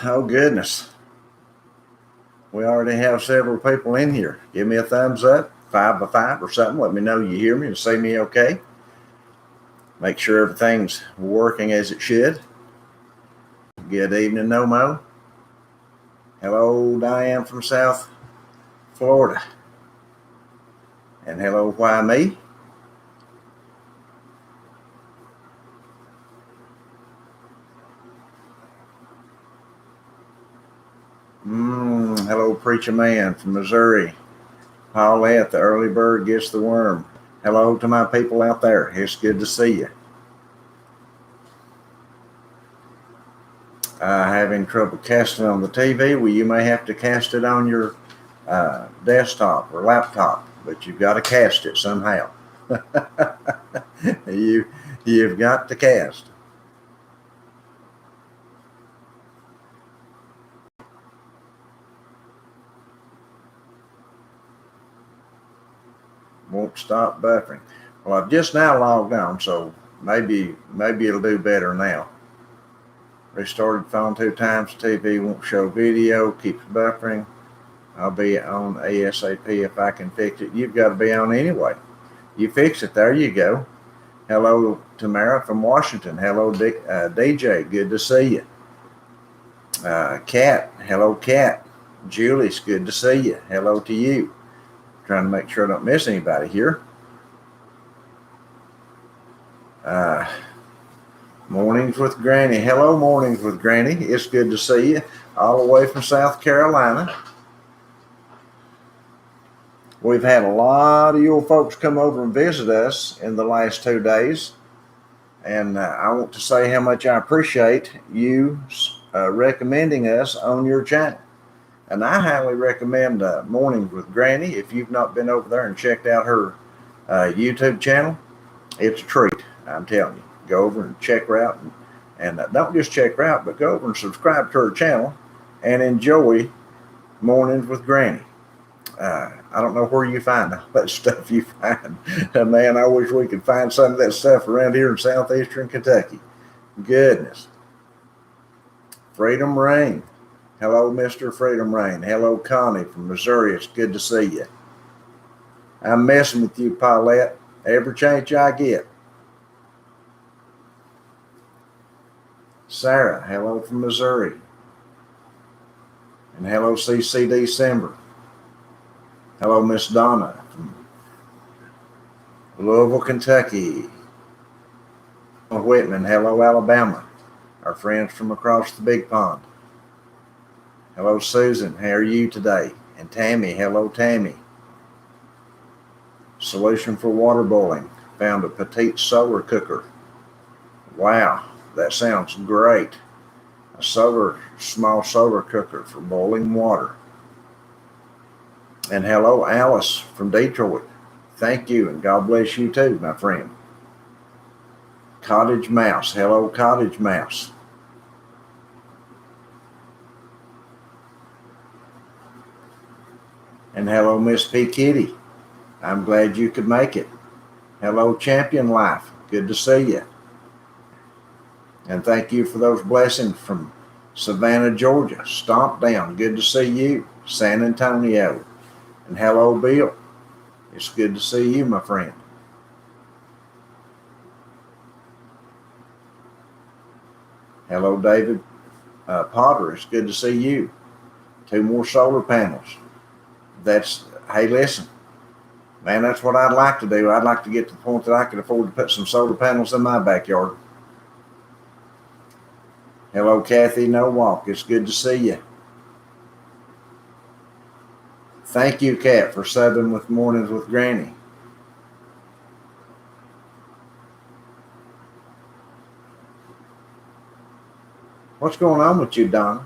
Oh, goodness. We already have several people in here. Give me a thumbs up, 5 by 5 or something. Let me know you hear me and see me okay. Make sure everything's working as it should. Good evening, Nomo. Hello, Diane from South Florida. And hello, why me? Hello, Preacher Man from Missouri. Paulette, the early bird gets the worm. Hello to my people out there. It's good to see you. Having trouble casting on the TV? Well, you may have to cast it on your desktop or laptop, but you've got to cast it somehow. You've got to cast. Won't stop buffering. Well, I've just now logged on, so maybe it'll do better now. Restarted phone 2 times. TV won't show video. Keeps buffering. I'll be on ASAP if I can fix it. You've got to be on anyway. You fix it. There you go. Hello, Tamara from Washington. Hello, DJ. Good to see you. Kat. Hello, Kat. Julie's good to see you. Hello to you. Trying to make sure I don't miss anybody here. Mornings with Granny. Hello, Mornings with Granny. It's good to see you all the way from South Carolina. We've had a lot of you folks come over and visit us in the last 2 days. And I want to say how much I appreciate you recommending us on your channel. And I highly recommend Mornings with Granny. If you've not been over there and checked out her YouTube channel, it's a treat, I'm telling you. Go over and check her out. And don't just check her out, but go over and subscribe to her channel and enjoy Mornings with Granny. I don't know where you find all that stuff you find. Man, I wish we could find some of that stuff around here in southeastern Kentucky. Goodness. Freedom Rain. Hello, Mr. Freedom Rain. Hello, Connie from Missouri. It's good to see you. I'm messing with you, Paulette. Every chance I get. Sarah, hello from Missouri. And hello, CC December. Hello, Miss Donna from Louisville, Kentucky. Whitman, hello, Alabama. Our friends from across the big pond. Hello, Susan. How are you today? And Tammy. Hello, Tammy. Solution for water boiling. Found a petite solar cooker. Wow, that sounds great. A small solar cooker for boiling water. And hello, Alice from Detroit. Thank you, and God bless you too, my friend. Cottage Mouse. Hello, Cottage Mouse. And hello, Miss P. Kitty. I'm glad you could make it. Hello, Champion Life. Good to see you. And thank you for those blessings from Savannah, Georgia. Stomp Down. Good to see you. San Antonio. And hello, Bill. It's good to see you, my friend. Hello, David Potter. It's good to see you. 2 more solar panels. Hey, listen, man, that's what I'd like to do. I'd like to get to the point that I could afford to put some solar panels in my backyard. Hello, Kathy No Walk. It's good to see you. Thank you, Kat, for subbing with Mornings with Granny. What's going on with you, Donna?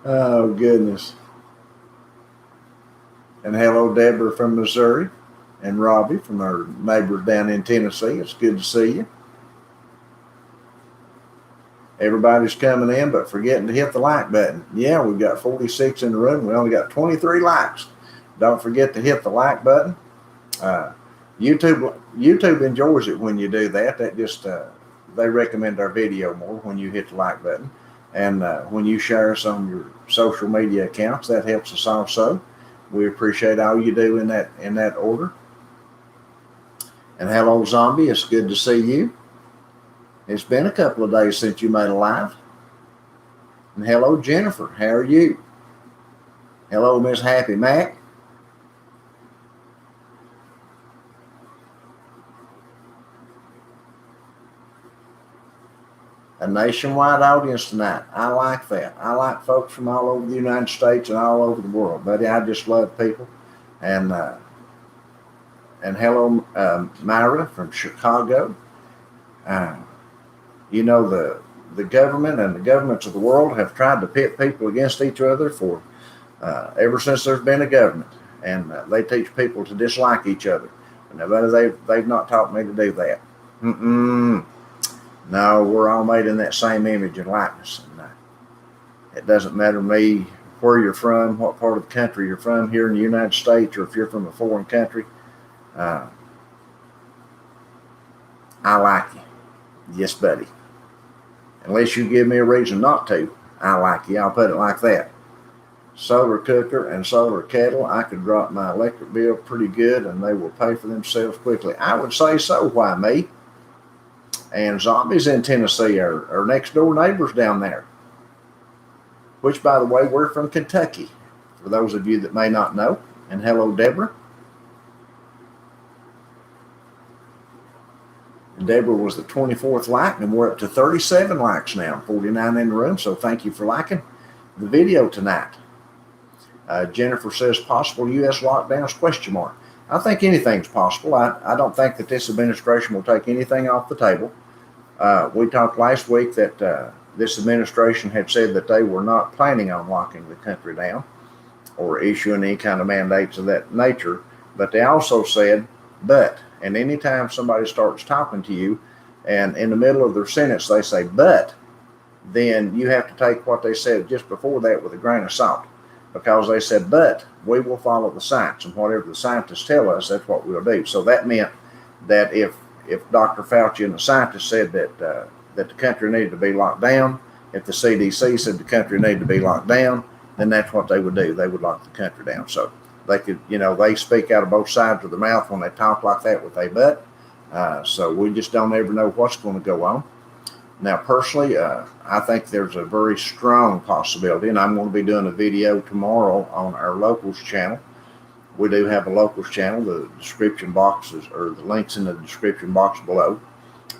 Oh, goodness. And hello, Deborah from Missouri. And Robbie from our neighbors down in Tennessee. It's good to see you. Everybody's coming in, but forgetting to hit the like button. Yeah, we've got 46 in the room. We only got 23 likes. Don't forget to hit the like button. YouTube enjoys it when you do that. That just they recommend our video more when you hit the like button. And when you share us on your social media accounts, that helps us also. We appreciate all you do in that order. And hello, Zombie. It's good to see you. It's been a couple of days since you made a live. And hello, Jennifer. How are you? Hello, Miss Happy Mac. A nationwide audience tonight. I like that. I like folks from all over the United States and all over the world, buddy. I just love people. And hello, Myra from Chicago. You know, the government and the governments of the world have tried to pit people against each other for ever since there's been a government, and they teach people to dislike each other. But they've not taught me to do that. No, we're all made in that same image and likeness. And it doesn't matter to me where you're from, what part of the country you're from here in the United States, or if you're from a foreign country. I like you. Yes, buddy. Unless you give me a reason not to, I like you. I'll put it like that. Solar cooker and solar kettle, I could drop my electric bill pretty good and they will pay for themselves quickly. I would say so. Why me? And Zombies in Tennessee are next door neighbors down there. Which, by the way, we're from Kentucky, for those of you that may not know. And hello, Deborah. And Deborah was the 24th like, and we're up to 37 likes now, 49 in the room. So thank you for liking the video tonight. Jennifer says, possible U.S. lockdowns, question mark. I think anything's possible. I don't think that this administration will take anything off the table. We talked last week that this administration had said that they were not planning on locking the country down or issuing any kind of mandates of that nature. But they also said, and anytime somebody starts talking to you and in the middle of their sentence they say, but, then you have to take what they said just before that with a grain of salt. Because they said, but we will follow the science, and whatever the scientists tell us, that's what we'll do. So that meant that if Dr. Fauci and the scientists said that the country needed to be locked down, if the CDC said the country needed to be locked down, then that's what they would do. They would lock the country down. So they could, they speak out of both sides of their mouth when they talk like that with a but. So we just don't ever know what's going to go on. Now, personally, I think there's a very strong possibility, and I'm going to be doing a video tomorrow on our locals channel. We do have a locals channel. The description boxes, or the links in the description box below.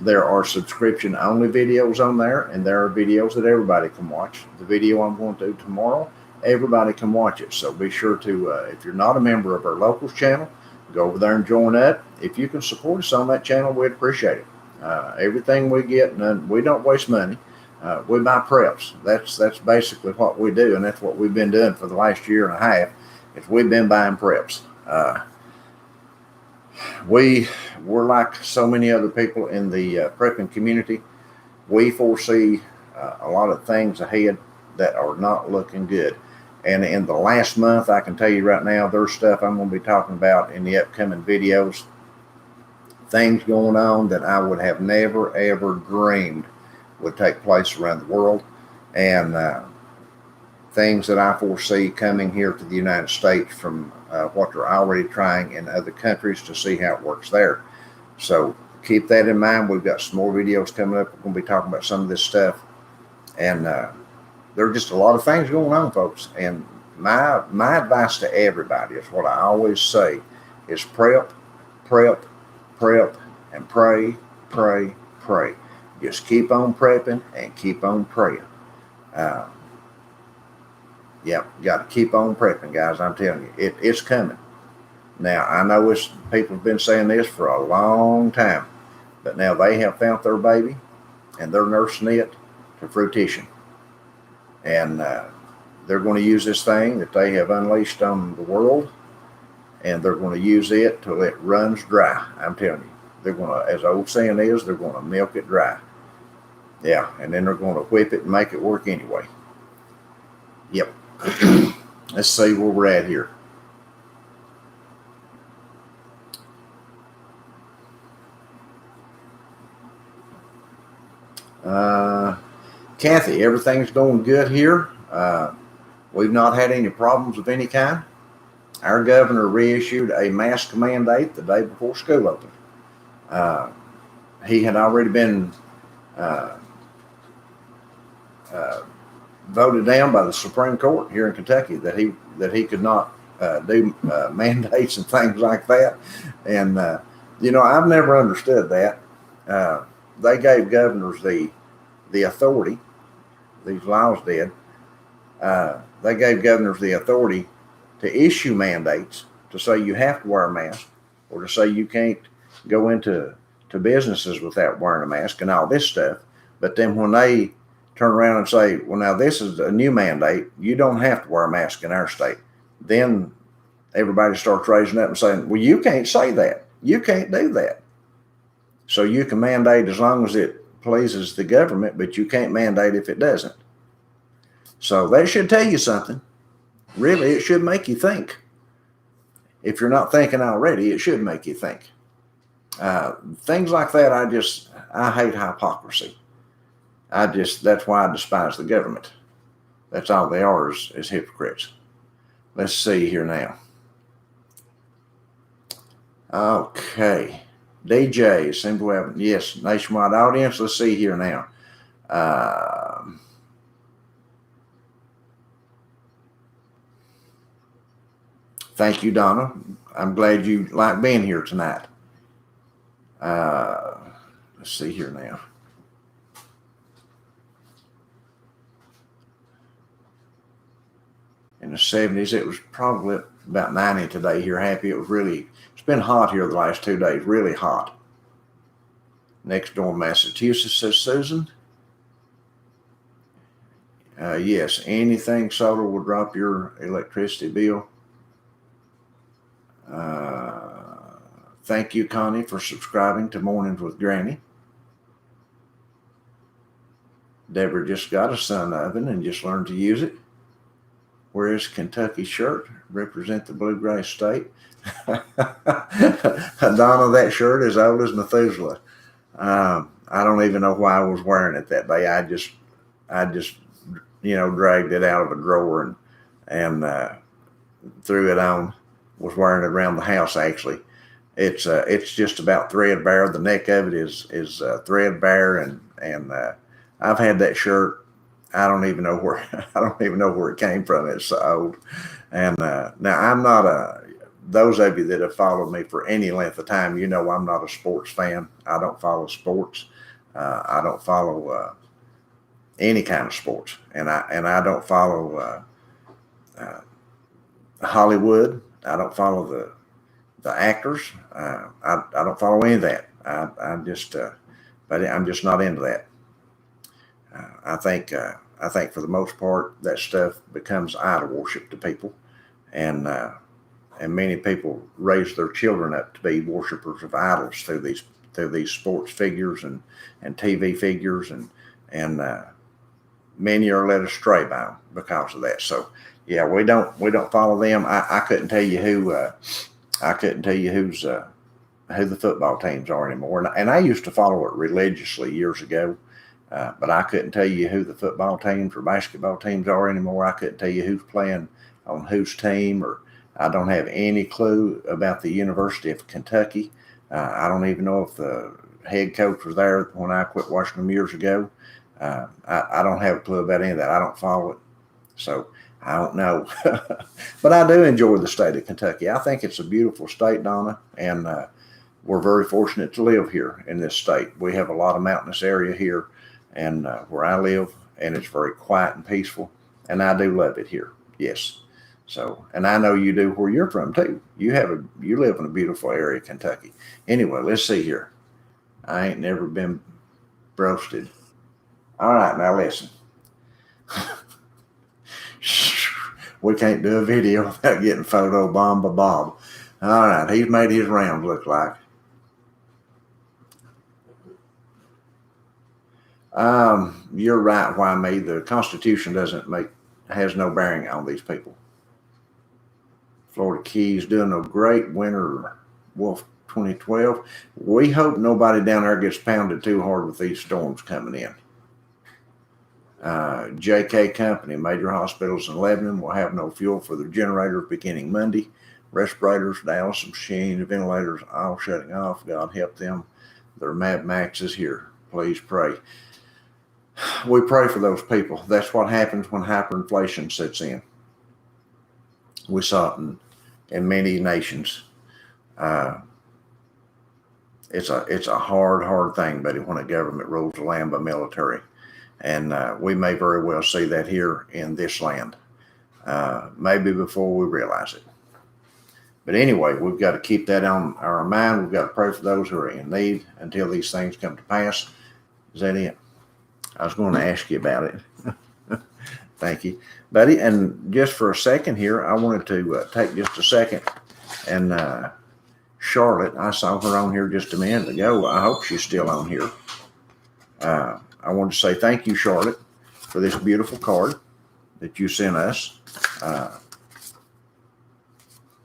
There are subscription-only videos on there, and there are videos that everybody can watch. The video I'm going to do tomorrow, everybody can watch it. So be sure to, if you're not a member of our locals channel, go over there and join up. If you can support us on that channel, we'd appreciate it. Everything we get, we don't waste money. We buy preps. That's basically what we do, and that's what we've been doing for the last year and a half. Is we've been buying preps. We're like so many other people in the prepping community. We foresee a lot of things ahead that are not looking good. And in the last month, I can tell you right now, there's stuff I'm going to be talking about in the upcoming videos. Things going on that I would have never, ever dreamed would take place around the world. And things that I foresee coming here to the United States from what they're already trying in other countries to see how it works there. So keep that in mind. We've got some more videos coming up. We're going to be talking about some of this stuff. And there are just a lot of things going on, folks. And my advice to everybody is what I always say is prep, and pray. Just keep on prepping and keep on praying. Got to keep on prepping, guys. I'm telling you, it's coming. Now, I know people have been saying this for a long time, but now they have found their baby and they're nursing it to fruition. And they're going to use this thing that they have unleashed on the world, and they're going to use it till it runs dry. I'm telling you, they're going to, as the old saying is, they're going to milk it dry. Yeah, and then they're going to whip it and make it work anyway. Yep. Let's see where we're at here. Kathy, everything's going good here. We've not had any problems of any kind. Our governor reissued a mask mandate the day before school opened. He had already been uh, uh, voted down by the Supreme Court here in Kentucky that he could not do mandates and things like that. And I've never understood that. They gave governors the authority. These laws did. They gave governors the authority to issue mandates to say you have to wear a mask, or to say you can't go into businesses without wearing a mask and all this stuff. But then when they turn around and say, well, now this is a new mandate, you don't have to wear a mask in our state, then everybody starts raising up and saying, well, you can't say that. You can't do that. So you can mandate as long as it pleases the government, but you can't mandate if it doesn't. So that should tell you something. Really, it should make you think. If you're not thinking already, it should make you think. Things like that, I hate hypocrisy. That's why I despise the government. That's all they are is hypocrites. Let's see here now. Okay. DJ, seem to have, yes, nationwide audience. Let's see here now. Thank you, Donna. I'm glad you like being here tonight. Let's see here now. In the 70s, it was probably about 90 today here. Happy. It's been hot here the last 2 days, really hot. Next door, Massachusetts, says Susan. Yes, anything solar will drop your electricity bill. Thank you, Connie, for subscribing to Mornings with Granny. Deborah just got a sun oven and just learned to use it. Where's Kentucky shirt? Represent the bluegrass state. Donna, that shirt is old as Methuselah. I don't even know why I was wearing it that day. I just dragged it out of a drawer and threw it on. Was wearing it around the house actually. It's just about threadbare. The neck of it is threadbare, and I've had that shirt. I don't even know where it came from. It's so old. And now I'm not those of you that have followed me for any length of time, I'm not a sports fan. I don't follow sports. I don't follow any kind of sports, and I don't follow Hollywood. I don't follow the actors. I don't follow any of that. I'm just not into that. I think for the most part that stuff becomes idol worship to people, and many people raise their children up to be worshipers of idols through these sports figures and TV figures, and many are led astray by them because of that. So yeah, we don't follow them. I couldn't tell you who the football teams are anymore, and I used to follow it religiously years ago. But I couldn't tell you who the football teams or basketball teams are anymore. I couldn't tell you who's playing on whose team, or I don't have any clue about the University of Kentucky. I don't even know if the head coach was there when I quit watching them years ago. I don't have a clue about any of that. I don't follow it. So I don't know. But I do enjoy the state of Kentucky. I think it's a beautiful state, Donna, and we're very fortunate to live here in this state. We have a lot of mountainous area here, and where I live, and it's very quiet and peaceful, and I do love it here. Yes. So, and I know you do where you're from too. You live in a beautiful area, Kentucky. Anyway, let's see here. I ain't never been roasted. All right, now listen. We can't do a video without getting photo bombed by Bob. All right, he's made his rounds look like. You're right. Why me? The Constitution has no bearing on these people. Florida Keys doing a great winter, Wolf 2012. We hope nobody down there gets pounded too hard with these storms coming in. JK Company, major hospitals in Lebanon will have no fuel for their generators beginning Monday. Respirators, dialysis machines, ventilators, all shutting off. God help them. Their Mad Max is here. Please pray. We pray for those people. That's what happens when hyperinflation sets in. We saw it in many nations. It's a hard thing, buddy, when a government rules the land by military. And we may very well see that here in this land, maybe before we realize it. But anyway, we've got to keep that on our mind. We've got to pray for those who are in need until these things come to pass. Is that it? I was going to ask you about it. Thank you, buddy. And just for a second here, I wanted to take just a second and Charlotte, I saw her on here just a minute ago. I hope she's still on here. I want to say thank you, Charlotte, for this beautiful card that you sent us.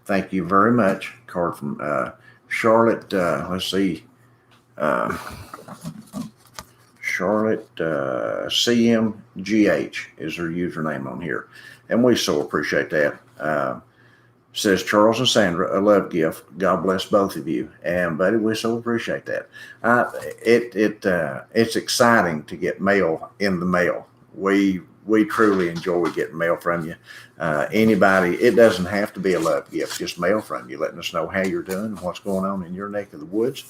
Thank you very much. Card from Charlotte. Let's see. Charlotte CMGH is her username on here. And we so appreciate that. Says Charles and Sandra, a love gift. God bless both of you. And buddy, we so appreciate that. It's exciting to get mail in the mail. We truly enjoy getting mail from you. Anybody, it doesn't have to be a love gift, just mail from you, letting us know how you're doing and what's going on in your neck of the woods.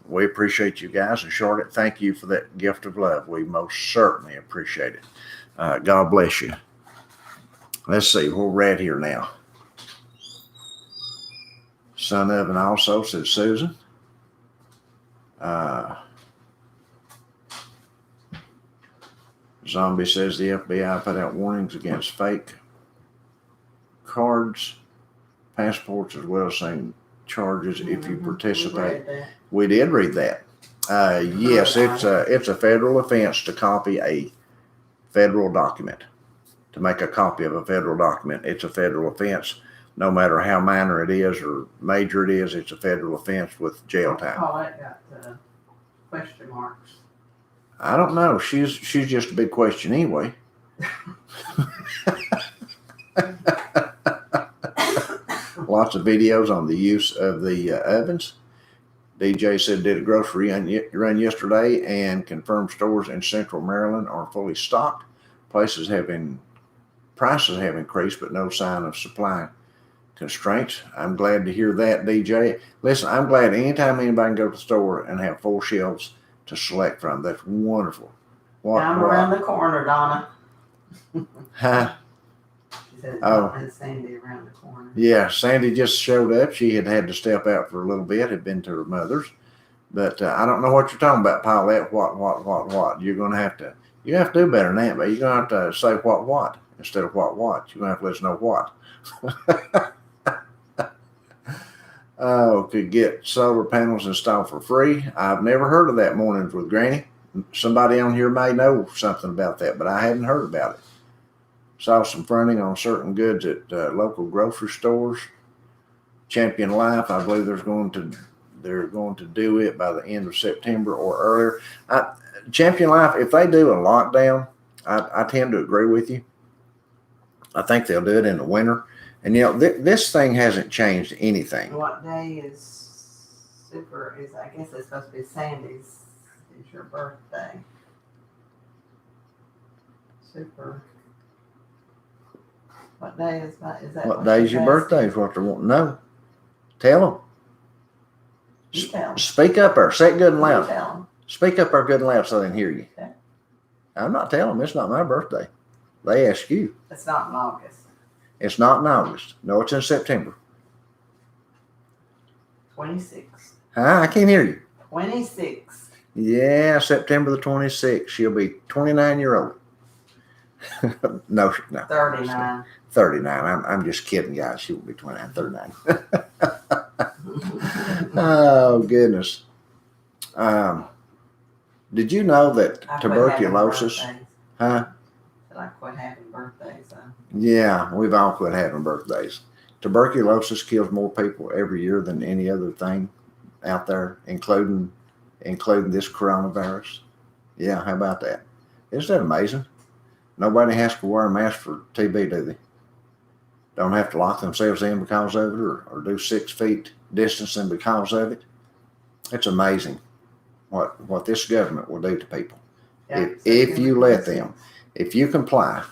We appreciate you guys. And Charlotte, thank you for that gift of love. We most certainly appreciate it. God bless you. Let's see, where we're at here now. Son of and also, said Susan. Zombie says the FBI put out warnings against fake cards, passports, as well as saying charges if you participate. We did read that. Yes, it's a federal offense to copy a federal document. To make a copy of a federal document, it's a federal offense. No matter how minor it is or major it is, it's a federal offense with jail time. Oh, that got question marks. I don't know. She's just a big question anyway. Lots of videos on the use of the ovens. DJ said did a grocery run yesterday and confirmed stores in Central Maryland are fully stocked. Prices have increased, but no sign of supply constraints. I'm glad to hear that, DJ. Listen, I'm glad anytime anybody can go to the store and have full shelves to select from. That's wonderful. I'm around the corner, Donna. Huh? She said it's Sandy around the corner. Yeah, Sandy just showed up. She had to step out for a little bit, had been to her mother's. But I don't know what you're talking about, Paulette. What? You're going to have to do better than that, but you're going to have to say what instead of what. You're going to have to let us know what. Oh, could get solar panels installed for free. I've never heard of that. Mornings with Granny. Somebody on here may know something about that, but I hadn't heard about it. Saw some fronting on certain goods at local grocery stores. Champion Life, I believe they're going to do it by the end of September or earlier. Champion Life, if they do a lockdown, I tend to agree with you. I think they'll do it in the winter. And this thing hasn't changed anything. What day is I guess it's supposed to be Sandy's. It's your birthday. Super. What day is that? What day is your birthday is what they want to know. Tell them. You tell them. Speak up or say it good and loud. You tell them. Speak up or good and loud so they can hear you. Okay. I'm not telling them. It's not my birthday. They ask you. It's not in August. It's not in August. No, it's in September. 26. Huh? I can't hear you. 26. Yeah, September the 26th. She'll be 29-year-old. No. 39. 39. I'm just kidding, guys. She will be 29, 39. Oh, goodness. Did you know that tuberculosis? Huh? I quit having birthdays. Yeah, we've all quit having birthdays. Tuberculosis kills more people every year than any other thing out there, including this coronavirus. Yeah, how about that? Isn't that amazing? Nobody has to wear a mask for TB, do they? Don't have to lock themselves in because of it, or do 6 feet distancing because of it. It's amazing what this government will do to people. Yeah, If you let 26th. them, if you comply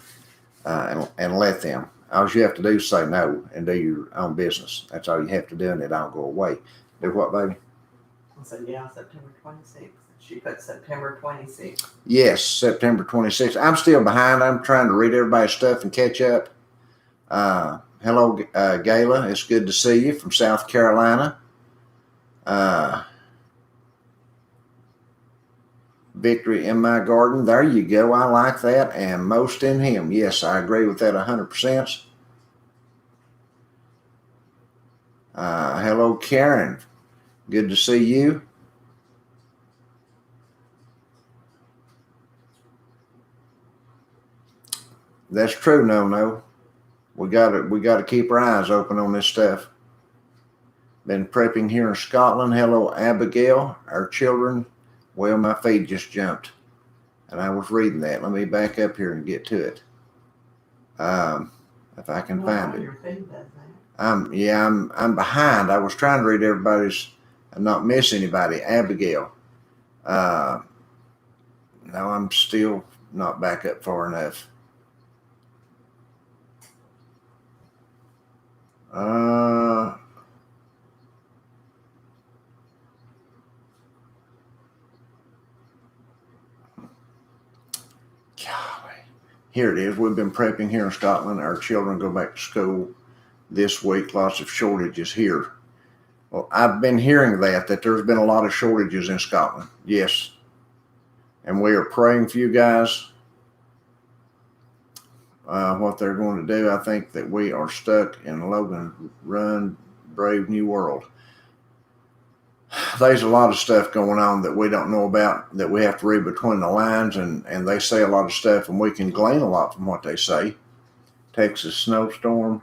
and let them, all you have to do is say no and do your own business. That's all you have to do, and it all go away. Do what, baby? I said, yeah, September 26th. She put September 26th. Yes, September 26th. I'm still behind. I'm trying to read everybody's stuff and catch up. Hello, Gayla. It's good to see you from South Carolina. Victory in my garden. There you go. I like that. And most in him. Yes, I agree with that 100%. Hello, Karen. Good to see you. That's true. No. We gotta keep our eyes open on this stuff. Been prepping here in Scotland. Hello, Abigail. Our children. Well, my feed just jumped, and I was reading that. Let me back up here and get to it. If I can find it. Your feed does that. I'm behind. I was trying to read everybody's and not miss anybody. Abigail. No, I'm still not back up far enough. Here it is. We've been prepping here in Scotland. Our children go back to school this week. Lots of shortages here. Well, I've been hearing that there's been a lot of shortages in Scotland. Yes. And we are praying for you guys. What they're going to do. I think that we are stuck in Logan Run, Brave New World. There's a lot of stuff going on that we don't know about, that we have to read between the lines, and they say a lot of stuff, and we can glean a lot from what they say. Texas snowstorm.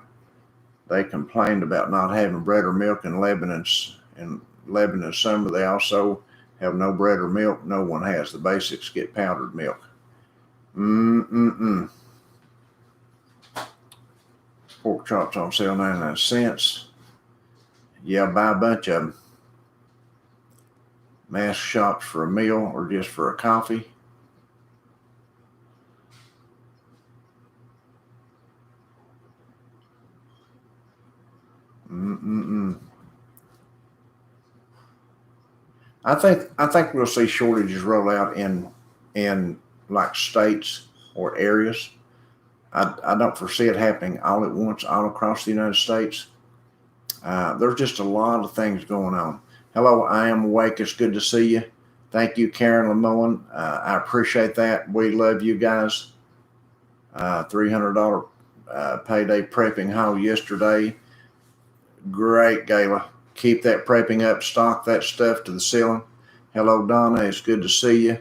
They complained about not having bread or milk in Lebanon summer. They also have no bread or milk. No one has. The basics get powdered milk. Pork chops on sale 99 cents. Yeah, buy a bunch of them. Mass shops for a meal or just for a coffee. I think we'll see shortages roll out in like states or areas. I don't foresee it happening all at once, all across the United States. There's just a lot of things going on. Hello, I am awake. It's good to see you. Thank you, Karen Lemoine. I appreciate that. We love you guys. $300 payday prepping haul yesterday. Great, Gayla. Keep that prepping up. Stock that stuff to the ceiling. Hello, Donna. It's good to see you.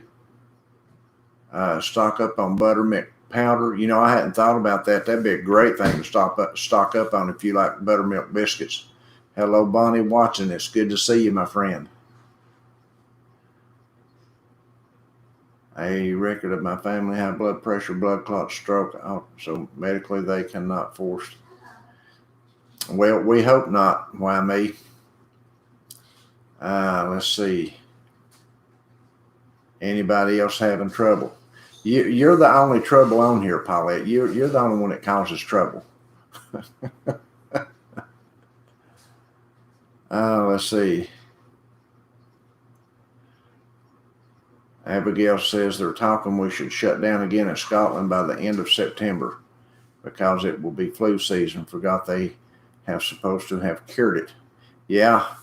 Stock up on buttermilk powder. You know, I hadn't thought about that. That'd be a great thing to stock up on if you like buttermilk biscuits. Hello, Bonnie Watson. It's good to see you, my friend. A record of my family, high blood pressure, blood clot, stroke. Oh, so medically they cannot force. Well, we hope not. Why me? Let's see. Anybody else having trouble? You're the only trouble on here, Paulette. You're the only one that causes trouble. Let's see. Abigail says they're talking we should shut down again in Scotland by the end of September because it will be flu season. Forgot they have supposed to have cured it. Yeah,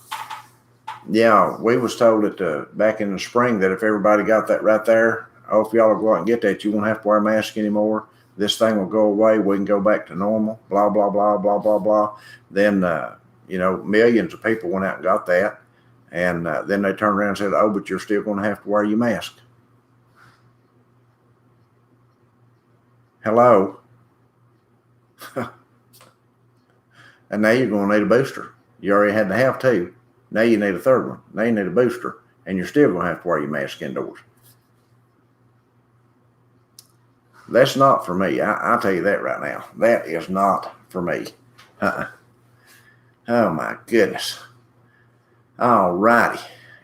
we was told that back in the spring that if everybody got that right there, if y'all will go out and get that, you won't have to wear a mask anymore. This thing will go away. We can go back to normal. Blah, blah, blah, blah, blah, blah. Then, millions of people went out and got that. And then they turned around and said, but you're still going to have to wear your mask. Hello. And now you're going to need a booster. You already had to have two. Now you need a third one. Now you need a booster. And you're still going to have to wear your mask indoors. That's not for me. I'll tell you that right now. That is not for me. Oh my goodness. All righty.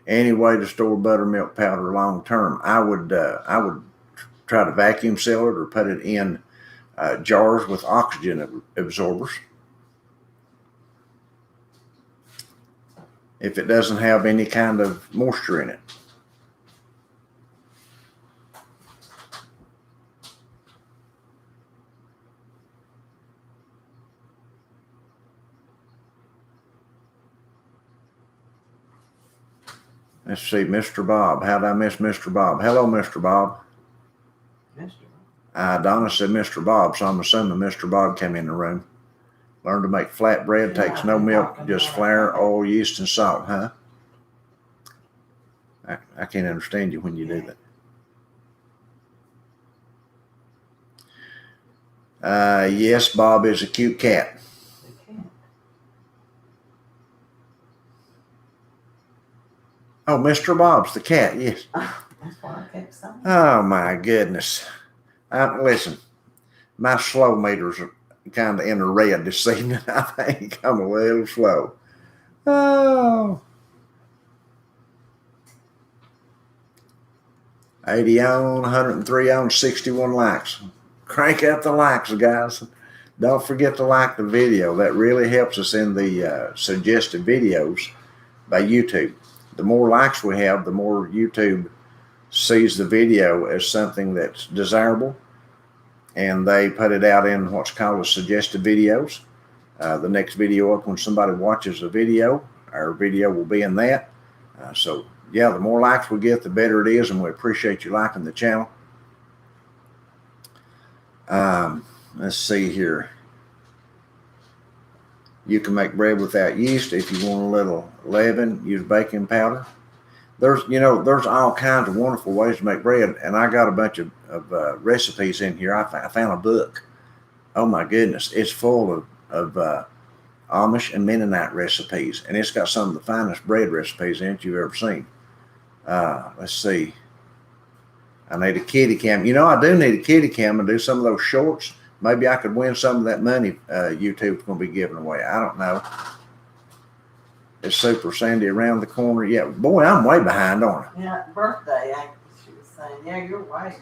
Any way to store buttermilk powder long term? I would try to vacuum seal it or put it in jars with oxygen absorbers. If it doesn't have any kind of moisture in it. Let's see, Mr. Bob. How'd I miss Mr. Bob? Hello, Mr. Bob. Mr. Bob. Donna said Mr. Bob, so I'm assuming Mr. Bob came in the room. Learn to make flatbread, takes no milk, just flour, oil, yeast, and salt, huh? I can't understand you when you do that. Yes, Bob is a cute cat. Oh, Mr. Bob's the cat, yes. That's what I kept saying. Oh, my goodness. Listen, my slow meters are kind of in the red this evening. I think I'm a little slow. Oh. 80 on, 103 on, 61 likes. Crank up the likes, guys. Don't forget to like the video. That really helps us in the suggested videos by YouTube. The more likes we have, the more YouTube sees the video as something that's desirable, and they put it out in what's called as suggested videos. The next video up, when somebody watches a video, our video will be in that. So yeah, the more likes we get, the better it is, and we appreciate you liking the channel. Let's see here. You can make bread without yeast. If you want a little leaven, use baking powder. There's all kinds of wonderful ways to make bread, and I got a bunch of recipes in here. I found a book. Oh my goodness, it's full of Amish and Mennonite recipes, and it's got some of the finest bread recipes in it you've ever seen. Let's see. I need a kitty cam. I do need a kitty cam and do some of those shorts. Maybe I could win some of that money YouTube's going to be giving away. I don't know. It's Super Sandy around the corner. Yeah, boy, I'm way behind, aren't I? Yeah, birthday, she was saying, yeah, you're way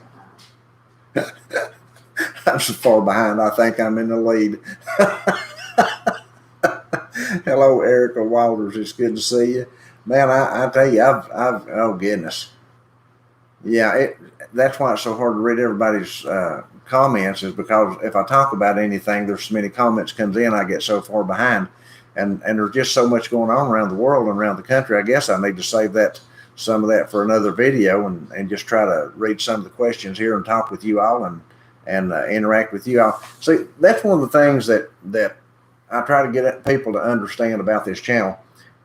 behind. I'm so far behind, I think I'm in the lead. Hello, Erica Walters. It's good to see you. Man, I tell you, I've oh goodness. Yeah, that's why it's so hard to read everybody's comments, is because if I talk about anything, there's so many comments comes in, I get so far behind, and there's just so much going on around the world and around the country. I guess I need to save some of that for another video, and just try to read some of the questions here and talk with you all and interact with you all. See, that's one of the things that I try to get people to understand about this channel.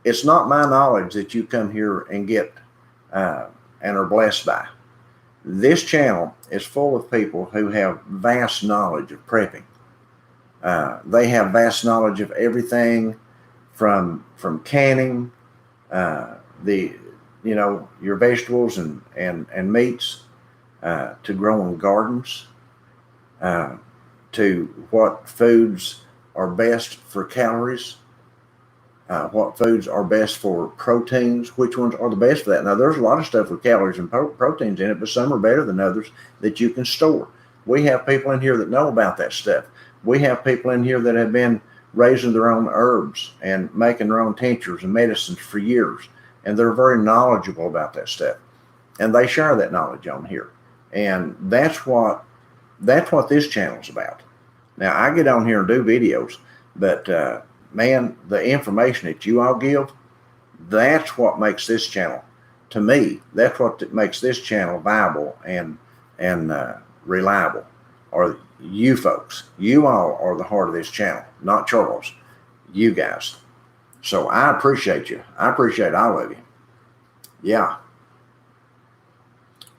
It's not my knowledge that you come here and get and are blessed by. This channel is full of people who have vast knowledge of prepping. They have vast knowledge of everything from canning, your vegetables and meats, to growing gardens, to what foods are best for calories, what foods are best for proteins, which ones are the best for that. Now, there's a lot of stuff with calories and proteins in it, but some are better than others that you can store. We have people in here that know about that stuff. We have people in here that have been raising their own herbs and making their own tinctures and medicines for years, and they're very knowledgeable about that stuff. And they share that knowledge on here. And that's what this channel is about. Now, I get on here and do videos, but man, the information that you all give, that's what makes this channel, to me, that's what makes this channel viable and reliable. Or you folks, you all are the heart of this channel, not Charles, you guys. So I appreciate you. I appreciate all of you. Yeah.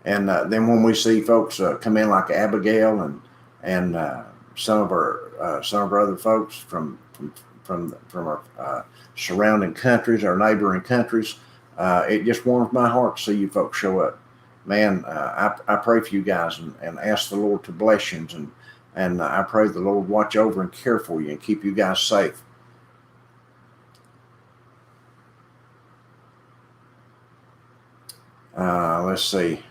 And then when we see folks come in like Abigail and some of our other folks from our surrounding countries, our neighboring countries, it just warms my heart to see you folks show up. man, I pray for you guys and ask the Lord to bless you, and I pray the Lord watch over and care for you and keep you guys safe. Let's see.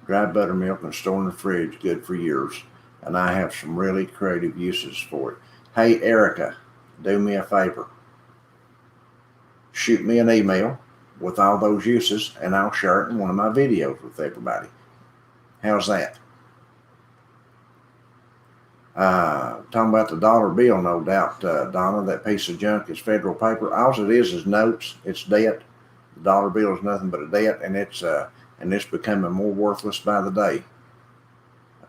Dry buttermilk and store in the fridge, good for years. And I have some really creative uses for it. Hey, Erica, do me a favor. Shoot me an email with all those uses, and I'll share it in one of my videos with everybody. How's that? Talking about the dollar bill, no doubt, Donna, that piece of junk is federal paper. All it is notes. It's debt. The dollar bill is nothing but a debt, and it's becoming more worthless by the day.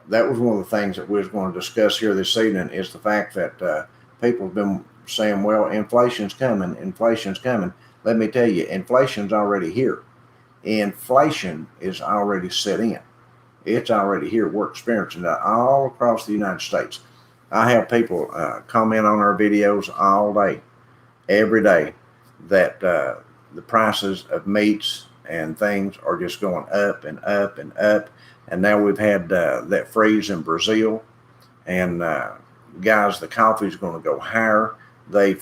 That was one of the things that we was going to discuss here this evening, is the fact that people have been saying, well, inflation's coming. Let me tell you, inflation's already here. Inflation is already set in. It's already here. We're experiencing that all across the United States. I have people comment on our videos all day, every day, that the prices of meats and things are just going up and up and up. And now we've had that freeze in Brazil, and guys, the coffee is going to go higher. The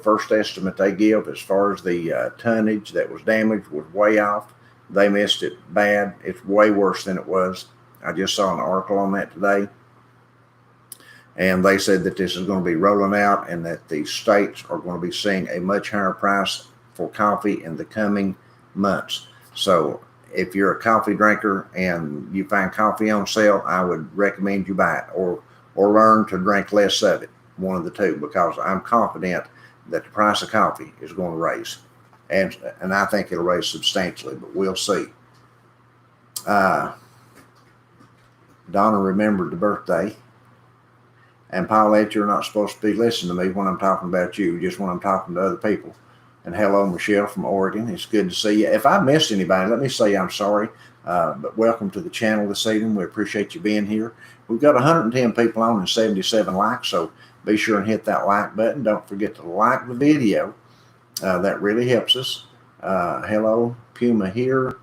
first estimate they give as far as the tonnage that was damaged was way off. They missed it bad. It's way worse than it was. I just saw an article on that today, and they said that this is going to be rolling out, and that the states are going to be seeing a much higher price for coffee in the coming months. So if you're a coffee drinker and you find coffee on sale, I would recommend you buy it, or learn to drink less of it, one of the two, because I'm confident that the price of coffee is going to raise, and I think it'll raise substantially, but we'll see. Donna remembered the birthday, and Paulette, you're not supposed to be listening to me when I'm talking about you, just when I'm talking to other people. And hello, Michelle from Oregon. It's good to see you. If I missed anybody, let me say I'm sorry. But welcome to the channel this evening. We appreciate you being here. We've got 110 people on and 77 likes, so be sure and hit that like button. Don't forget to like the video. That really helps us. Hello, Puma here.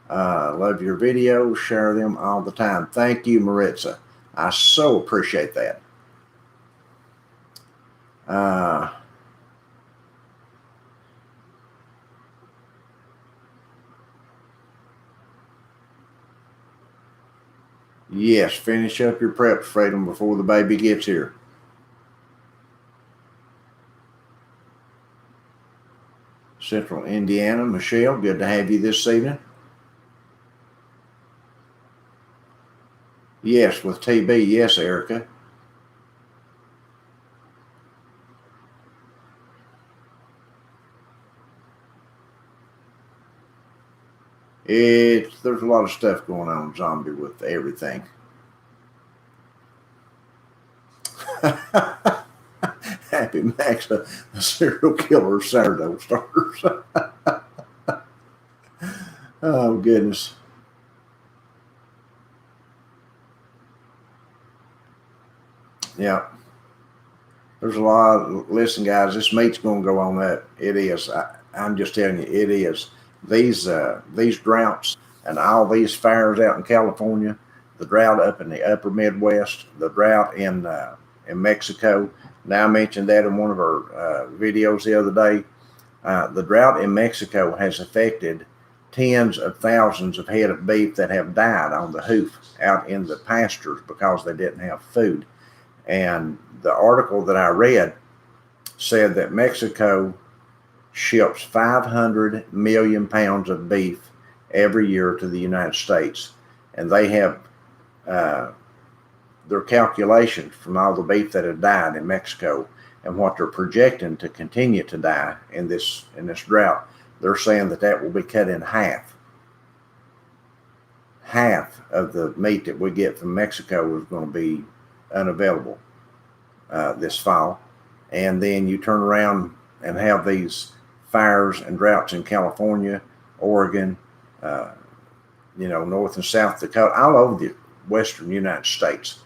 Love your videos. Share them all the time. Thank you, Maritza. I so appreciate that. Yes, finish up your prep, Freedom, before the baby gets here. Central Indiana, Michelle, good to have you this evening. Yes, with TB, yes, Erica. There's a lot of stuff going on, zombie, with everything. Happy Max, a serial killer Saturday starters. Oh, goodness. Yeah. There's a lot. Listen, guys, this meat's going to go on up. It is. I'm just telling you, it is. These droughts and all these fires out in California, the drought up in the upper Midwest, the drought in Mexico. Now, I mentioned that in one of our videos the other day. The drought in Mexico has affected tens of thousands of head of beef that have died on the hoof out in the pastures because they didn't have food. And the article that I read said that Mexico ships 500 million pounds of beef every year to the United States. And they have their calculations from all the beef that have died in Mexico and what they're projecting to continue to die in this drought. They're saying that will be cut in half. Half of the meat that we get from Mexico is going to be unavailable this fall. And then you turn around and have these fires and droughts in California, Oregon, North and South Dakota, all over the western United States.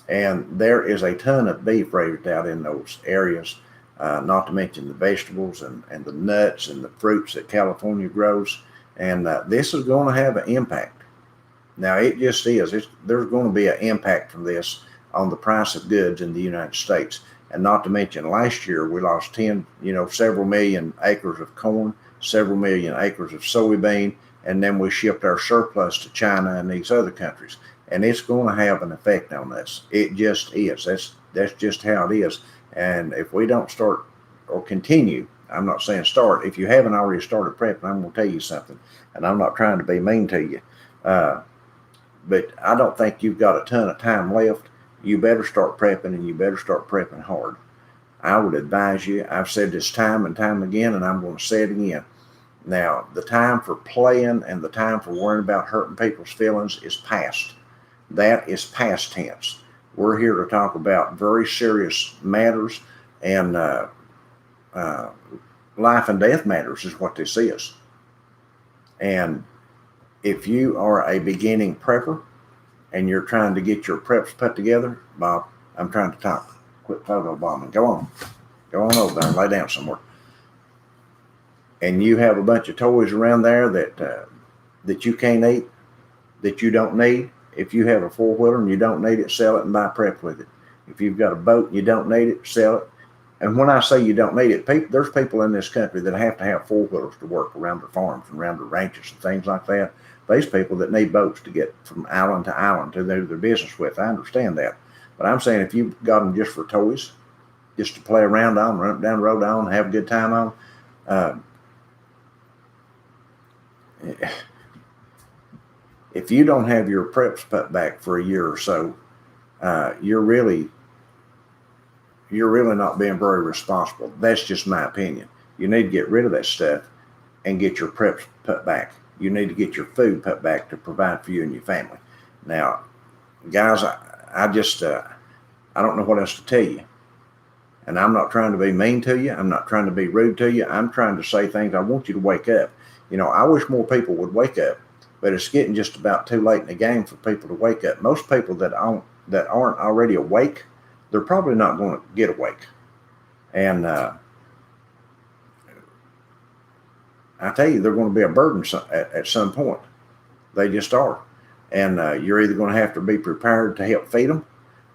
And there is a ton of beef raised out in those areas, not to mention the vegetables and the nuts and the fruits that California grows. And this is going to have an impact. Now, it just is. There's going to be an impact from this on the price of goods in the United States. And not to mention, last year we lost several million acres of corn, several million acres of soybean, and then we shipped our surplus to China and these other countries. And it's going to have an effect on us. It just is. That's just how it is. And if we don't start or continue, I'm not saying start. If you haven't already started prepping, I'm going to tell you something. And I'm not trying to be mean to you. But I don't think you've got a ton of time left. You better start prepping, and you better start prepping hard. I would advise you, I've said this time and time again, and I'm going to say it again. Now, the time for playing and the time for worrying about hurting people's feelings is past. That is past tense. We're here to talk about very serious matters, and life and death matters is what this is. And if you are a beginning prepper and you're trying to get your preps put together, Bob, I'm trying to talk. Quit photobombing. Go on over there and lay down somewhere. And you have a bunch of toys around there that you can't eat, that you don't need. If you have a four-wheeler and you don't need it, sell it and buy prep with it. If you've got a boat and you don't need it, sell it. And when I say you don't need it, there's people in this country that have to have four-wheelers to work around their farms and around their ranches and things like that. These people that need boats to get from island to island to do their business with, I understand that. But I'm saying if you've got them just for toys, just to play around on, run down the road on, have a good time on, if you don't have your preps put back for a year or so, you're really not being very responsible. That's just my opinion. You need to get rid of that stuff and get your preps put back. You need to get your food put back to provide for you and your family. Now, guys, I don't know what else to tell you. And I'm not trying to be mean to you. I'm not trying to be rude to you. I'm trying to say things. I want you to wake up. I wish more people would wake up, but it's getting just about too late in the game for people to wake up. Most people that aren't already awake, they're probably not going to get awake. And I tell you, they're going to be a burden at some point. They just are. And you're either going to have to be prepared to help feed them,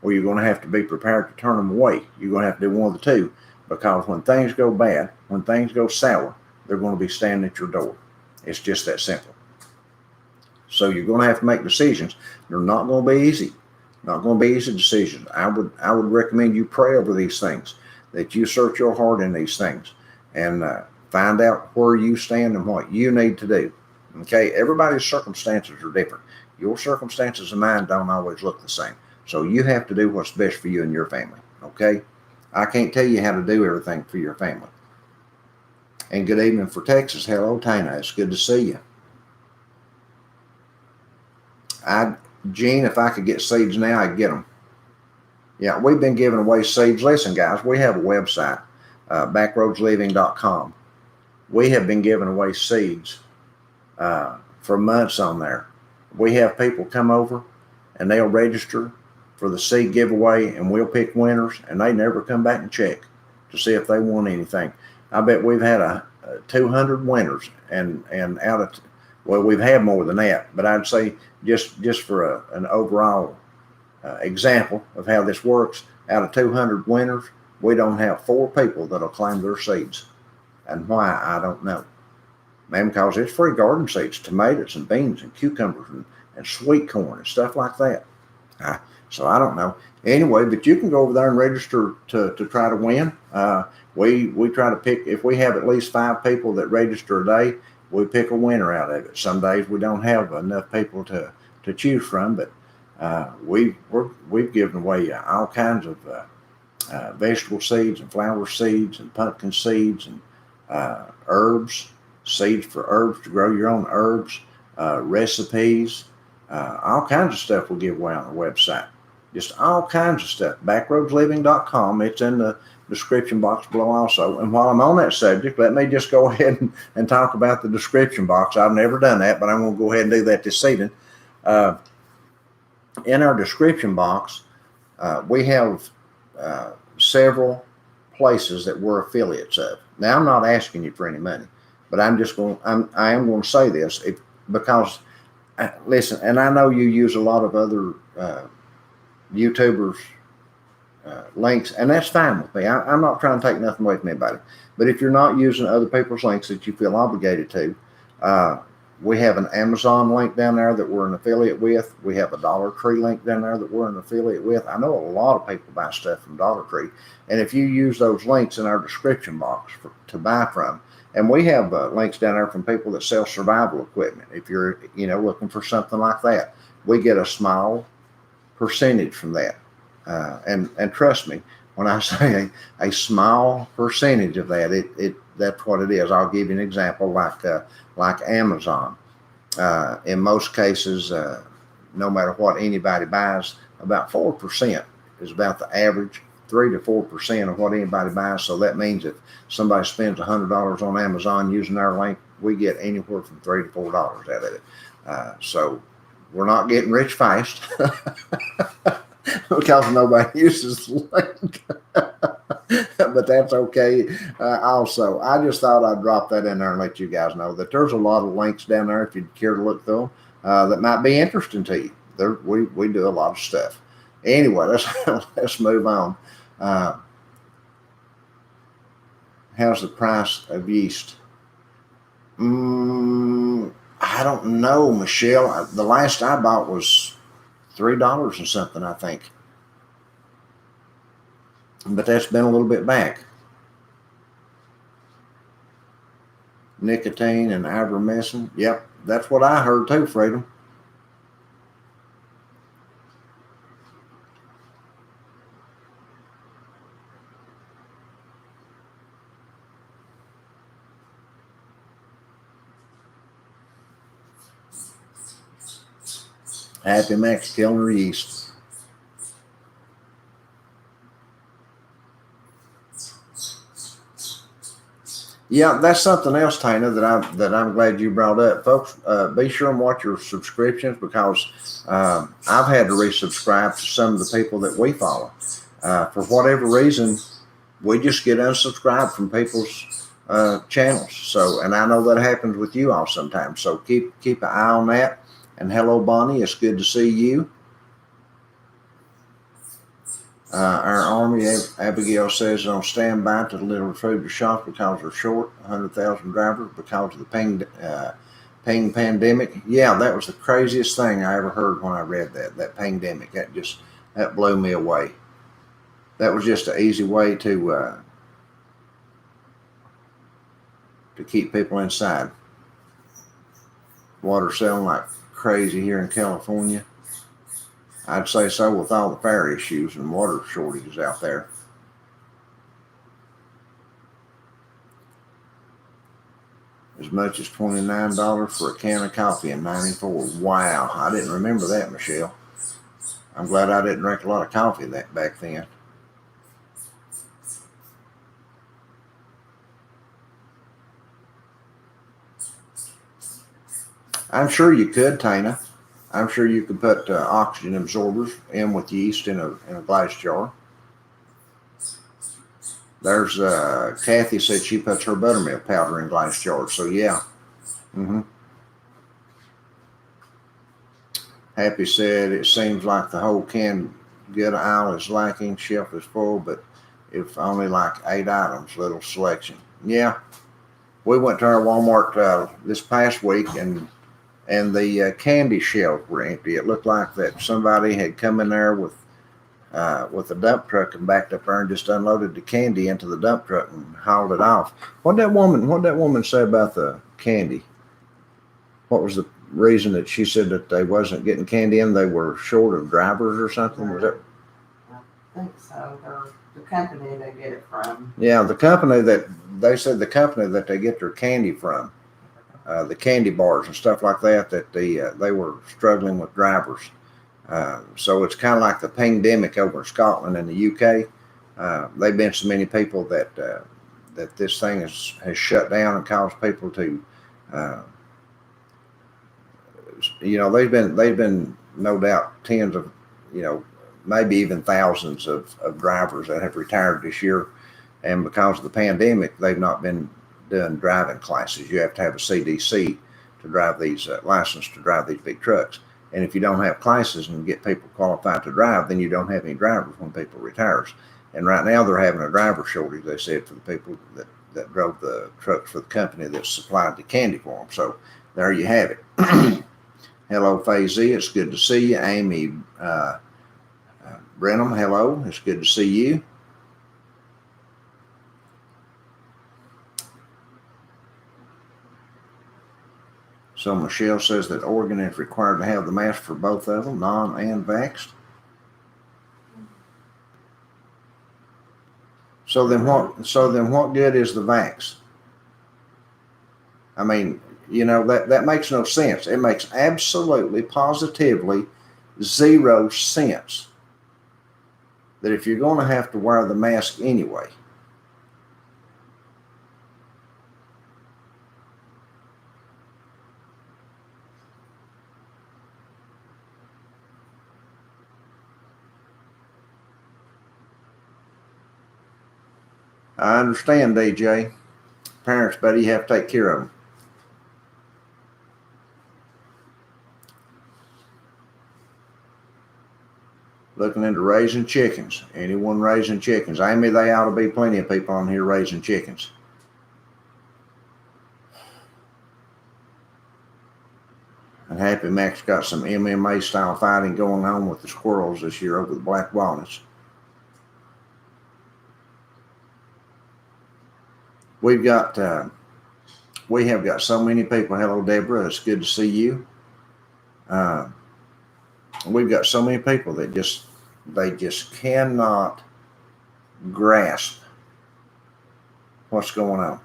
or you're going to have to be prepared to turn them away. You're going to have to do one of the two, because when things go bad, when things go sour, they're going to be standing at your door. It's just that simple. So you're going to have to make decisions. They're not going to be easy. Not going to be easy decisions. I would recommend you pray over these things, that you search your heart in these things, and find out where you stand and what you need to do. Okay, everybody's circumstances are different. Your circumstances and mine don't always look the same. So you have to do what's best for you and your family. Okay, I can't tell you how to do everything for your family. And good evening for Texas. Hello, Tina. It's good to see you. Gene, if I could get seeds now, I'd get them. Yeah, we've been giving away seeds. Listen, guys, we have a website, backroadsliving.com. We have been giving away seeds for months on there. We have people come over and they'll register for the seed giveaway, and we'll pick winners, and they never come back and check to see if they won anything. I bet we've had 200 winners, and out of, well, we've had more than that, but I'd say just for an overall example of how this works, out of 200 winners, we don't have 4 people that'll claim their seeds. And why, I don't know. Maybe because it's free garden seeds, tomatoes and beans and cucumbers and sweet corn and stuff like that. So I don't know. Anyway, but you can go over there and register to try to win. We try to pick, if we have at least 5 people that register a day, we pick a winner out of it. Some days we don't have enough people to choose from, but we've given away all kinds of vegetable seeds and flower seeds and pumpkin seeds and herbs, seeds for herbs, to grow your own herbs, recipes, all kinds of stuff we'll give away on our website. Just all kinds of stuff. Backroadsliving.com. It's in the description box below also. And while I'm on that subject, let me just go ahead and talk about the description box. I've never done that, but I'm going to go ahead and do that this evening. In our description box, we have several places that we're affiliates of. Now, I'm not asking you for any money, But I am going to say this because listen, and I know you use a lot of other YouTubers links, and that's fine with me. I'm not trying to take nothing away from anybody. But if you're not using other people's links that you feel obligated to, we have an Amazon link down there that we're an affiliate with. We have a Dollar Tree link down there that we're an affiliate with. I know a lot of people buy stuff from Dollar Tree. And if you use those links in our description box to buy from, and we have links down there from people that sell survival equipment. If you're, looking for something like that, we get a small percentage from that. And trust me, when I say a small percentage of that, that's what it is. I'll give you an example, like Amazon. In most cases, no matter what anybody buys, about 4% is about the average. 3 to 4% of what anybody buys. So that means if somebody spends $100 on Amazon using our link, we get anywhere from $3 to $4 out of it. So we're not getting rich fast because nobody uses the link. But that's okay. Also, I just thought I'd drop that in there and let you guys know that there's a lot of links down there if you'd care to look through them that might be interesting to you. We do a lot of stuff. Anyway, let's move on. How's the price of yeast? I don't know, Michelle. The last I bought was $3 and something, I think. But that's been a little bit back. Nicotine and ivermectin. Yep, that's what I heard too, Freedom. Happy Max killing her yeast. Yeah, that's something else, Tina, that I'm glad you brought up, folks. Be sure and watch your subscriptions because I've had to resubscribe to some of the people that we follow. For whatever reason, we just get unsubscribed from people's channels. So, and I know that happens with you all sometimes. So keep an eye on that. And hello, Bonnie. It's good to see you. Our Army, Abigail says, on standby to deliver food to shops because they're short 100,000 drivers because of the ping pandemic. Yeah, that was the craziest thing I ever heard when I read that pandemic. That blew me away. That was just an easy way to keep people inside. Water selling like crazy here in California. I'd say so with all the fire issues and water shortages out there. As much as $29 for a can of coffee in '94. Wow, I didn't remember that, Michelle. I'm glad I didn't drink a lot of coffee back then. I'm sure you could, Tina. I'm sure you could put oxygen absorbers in with yeast in a glass jar. There's Kathy said she puts her buttermilk powder in glass jars. So yeah. Happy said it seems like the whole canned good aisle is lacking. Shelf is full, but if only like 8 items, little selection. Yeah. We went to our Walmart this past week and the candy shelves were empty. It looked like that somebody had come in there with a dump truck and backed up there and just unloaded the candy into the dump truck and hauled it off. What that woman say about the candy? What was the reason that she said that they wasn't getting candy in? They were short of drivers or something? Was that? I think so. They're the company they get it from. Yeah, the company that they get their candy from. The candy bars and stuff like that they were struggling with drivers. So it's kind of like the pandemic over in Scotland and the UK. They've been so many people that this thing has shut down and caused people to, they've been no doubt tens of, maybe even thousands of drivers that have retired this year, and because of the pandemic, they've not been doing driving classes. You have to have a CDC to drive these license to drive these big trucks. And if you don't have classes and get people qualified to drive, then you don't have any drivers when people retires. And right now they're having a driver shortage, they said, for the people that drove the trucks for the company that supplied the candy for them. So there you have it. Hello, Foresee. It's good to see you. Amy Brenham, hello. It's good to see you. So Michelle says that Oregon is required to have the mask for both of them, non and vaxxed. So then what good is the vax? I mean, you know, that makes no sense. It makes absolutely, positively zero sense that if you're going to have to wear the mask anyway, I understand, DJ. Parents, buddy, you have to take care of them. Looking into raising chickens. Anyone raising chickens? Amy, they ought to be plenty of people on here raising chickens. And Happy Mac's got some MMA style fighting going on with the squirrels this year over the black walnuts. We have got so many people. Hello, Deborah. It's good to see you. We've got so many people that they just cannot grasp what's going on.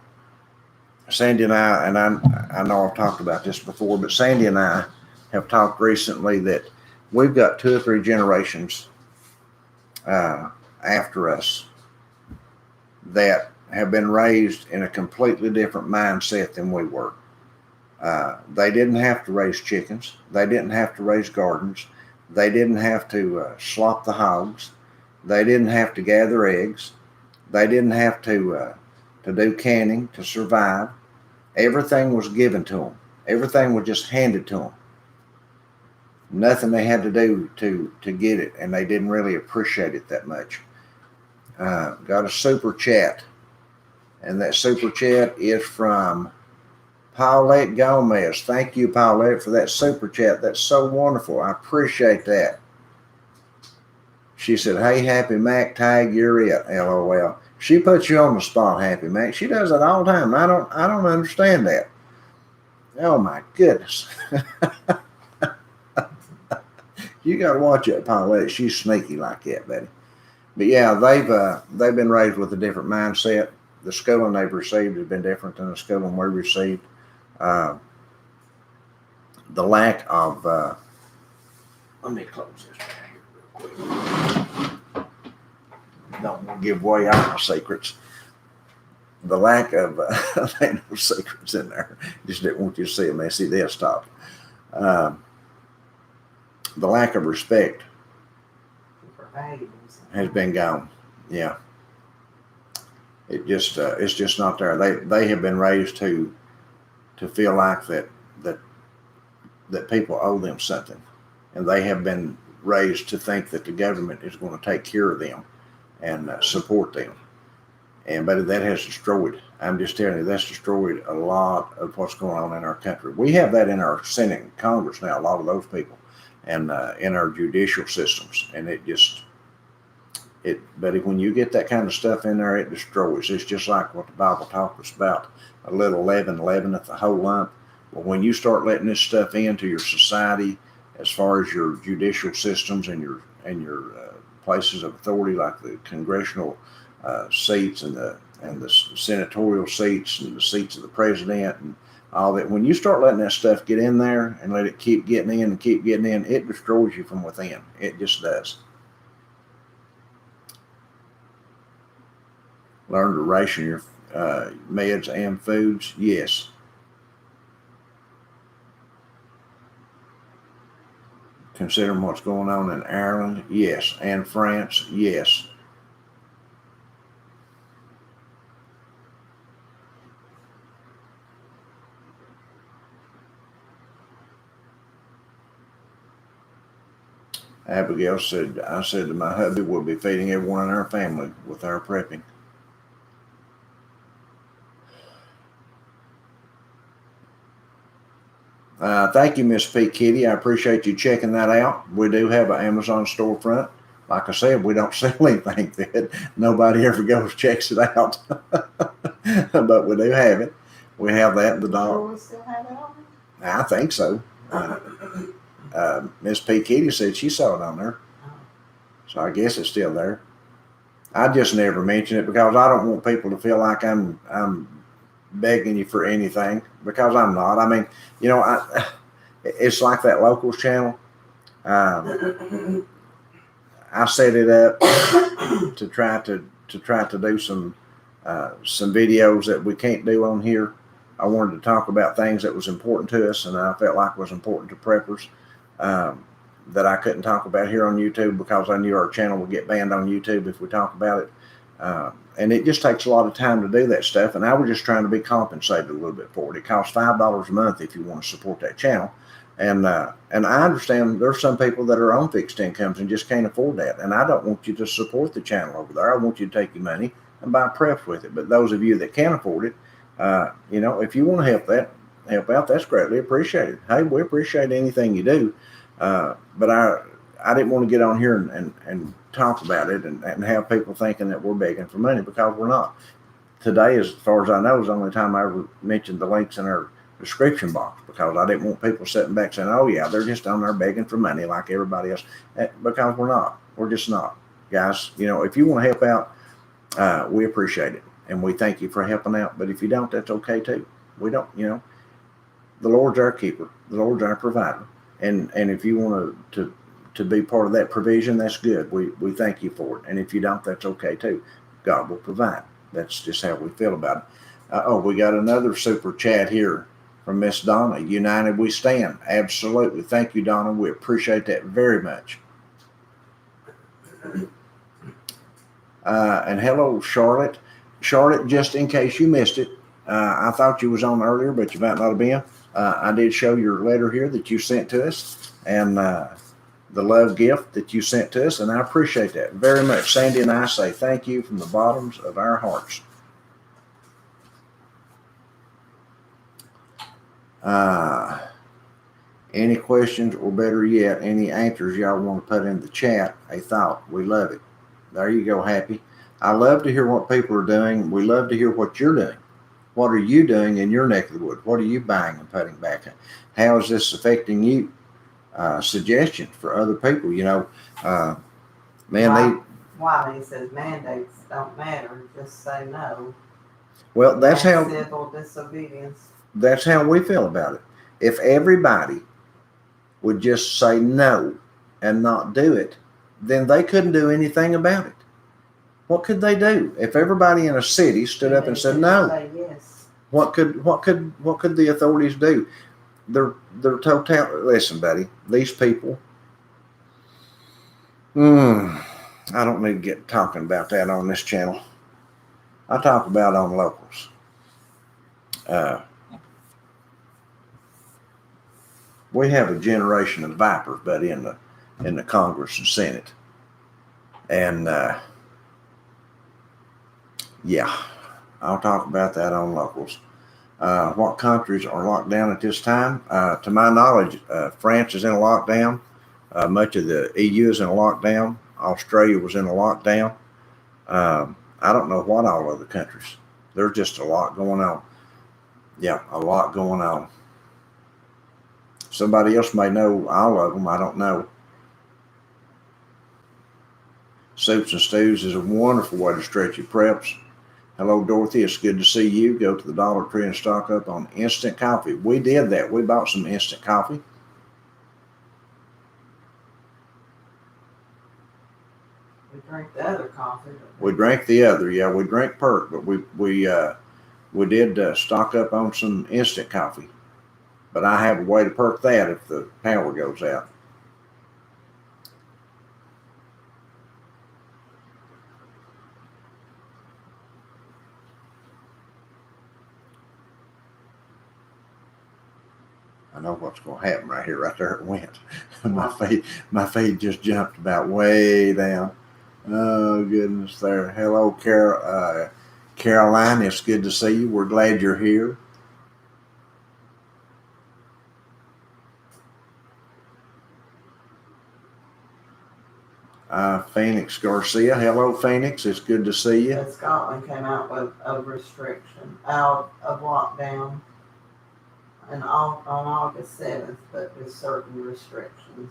Sandy and I know I've talked about this before, but Sandy and I have talked recently that we've got 2 or 3 generations after us that have been raised in a completely different mindset than we were. They didn't have to raise chickens. They didn't have to raise gardens. They didn't have to slop the hogs. They didn't have to gather eggs. They didn't have to do canning to survive. Everything was given to them. Everything was just handed to them. Nothing they had to do to get it, and they didn't really appreciate it that much. Got a super chat, and that super chat is from Paulette Gomez. Thank you, Paulette, for that super chat. That's so wonderful. I appreciate that. She said, "Hey, Happy Mac, tag, you're it." LOL. She puts you on the spot, Happy Mac. She does that all the time. I don't understand that. Oh my goodness. You got to watch that, Paulette. She's sneaky like that, buddy. But yeah, they've been raised with a different mindset. The schooling they've received has been different than the schooling we received. The lack of let me close this down here real quick. Don't want to give away all my secrets. The lack of there ain't no secrets in there. Just didn't want you to see a messy desktop. The lack of respect has been gone. Yeah, it's just not there. They have been raised to feel like that people owe them something, and they have been raised to think that the government is going to take care of them and support them. But that has destroyed. I'm just telling you, that's destroyed a lot of what's going on in our country. We have that in our Senate and Congress now. A lot of those people, and in our judicial systems, and but when you get that kind of stuff in there, it destroys. It's just like what the Bible talks us about: a little leaven leaveneth the whole lump. Well, when you start letting this stuff into your society, as far as your judicial systems and your places of authority, like the congressional seats and the senatorial seats and the seats of the president and all that, when you start letting that stuff get in there and let it keep getting in, it destroys you from within. It just does. Learn to ration your meds and foods. Yes. Considering what's going on in Ireland. Yes. And France. Yes. Abigail said, I said to my hubby, we'll be feeding everyone in our family with our prepping. Thank you, Miss P. Kitty. I appreciate you checking that out. We do have an Amazon storefront. Like I said, we don't sell anything that nobody ever goes checks it out. But we do have it. We have that in the dollar. We still have it on? I think so. Miss P. Kitty said she saw it on there. So I guess it's still there. I just never mention it because I don't want people to feel like I'm begging you for anything, because I'm not. I mean, you know, it's like that locals channel. I set it up to try to do some videos that we can't do on here. I wanted to talk about things that was important to us, and I felt like was important to preppers, that I couldn't talk about here on YouTube because I knew our channel would get banned on YouTube if we talk about it. And it just takes a lot of time to do that stuff, and I was just trying to be compensated a little bit for it. It costs $5 a month if you want to support that channel. And I understand there's some people that are on fixed incomes and just can't afford that. And I don't want you to support the channel over there. I want you to take your money and buy preps with it. But those of you that can afford it, you know, if you want to help out, that's greatly appreciated. Hey, we appreciate anything you do. But I didn't want to get on here and talk about it and have people thinking that we're begging for money, because we're not. Today, as far as I know, is the only time I ever mentioned the links in our description box, because I didn't want people sitting back saying, oh yeah, they're just on there begging for money like everybody else, because we're not. We're just not. Guys, you know, if you want to help out, we appreciate it, and we thank you for helping out. But if you don't, that's okay too. We don't, you know, the Lord's our keeper, the Lord's our provider, and if you want to be part of that provision, that's good. We thank you for it. And if you don't, that's okay too. God will provide. That's just how we feel about it. Oh, we got another super chat here from Miss Donna. United we stand. Absolutely. Thank you, Donna. We appreciate that very much. And hello, Charlotte. Charlotte, just in case you missed it, I thought you was on earlier, but you might not have been. I did show your letter here that you sent to us, and the love gift that you sent to us, and I appreciate that very much. Sandy and I say thank you from the bottoms of our hearts. Any questions, or better yet, any answers y'all want to put in the chat, a thought. We love it. There you go, Happy. I love to hear what people are doing. We love to hear what you're doing. What are you doing in your neck of the woods? What are you buying and putting back in? How is this affecting you? Suggestions for other people, you know. Man, why he says mandates don't matter, just say no. Well, that's how civil disobedience. That's how we feel about it. If everybody would just say no and not do it, then they couldn't do anything about it. What could they do if everybody in a city stood up and said no? Say yes. What could the authorities do? They're total. Listen, buddy, these people. I don't need to get talking about that on this channel. I talk about on locals. We have a generation of vipers, buddy, in the Congress and Senate, and yeah, I'll talk about that on locals. What countries are locked down at this time? To my knowledge, France is in a lockdown. Much of the EU is in a lockdown. Australia was in a lockdown. I don't know what all other countries. There's just a lot going on. Yeah, a lot going on. Somebody else may know all of them. I don't know. Soups and stews is a wonderful way to stretch your preps. Hello, Dorothy. It's good to see you. Go to the Dollar Tree and stock up on instant coffee. We did that. We bought some instant coffee. We drank the other coffee. We drank the other. Yeah, we drank Perk, but we did stock up on some instant coffee. But I have a way to perk that if the power goes out. I know what's going to happen right here. Right there it went. Wow. My feet just jumped about way down. Oh goodness, there. Hello, Caroline. It's good to see you. We're glad you're here. Phoenix Garcia. Hello, Phoenix. It's good to see you. But Scotland came out with a restriction out of lockdown on August 7th, but with certain restrictions.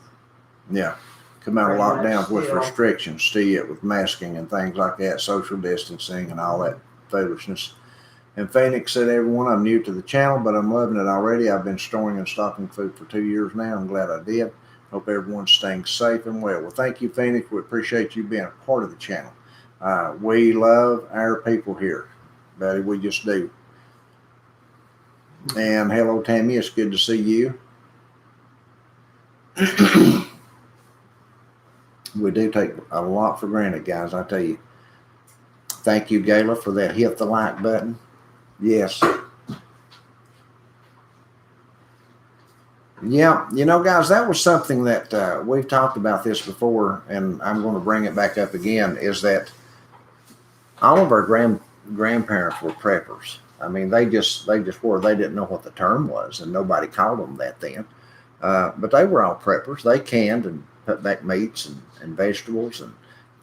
Yeah. Come out of Pretty much lockdown with still. restrictions, still with masking and things like that, social distancing and all that foolishness. And Phoenix said, everyone, I'm new to the channel, but I'm loving it already. I've been storing and stocking food for 2 years now. I'm glad I did. Hope everyone's staying safe and well. Well, thank you, Phoenix. We appreciate you being a part of the channel. We love our people here, buddy. We just do. And hello, Tammy. It's good to see you. We do take a lot for granted, guys. I tell you. Thank you, Gayla, for that. Hit the like button. Yes. Yeah, you know, guys, that was something that we've talked about this before, and I'm going to bring it back up again, is that all of our grandparents were preppers. I mean, they just were. They didn't know what the term was, and nobody called them that then. But they were all preppers. They canned and put back meats and vegetables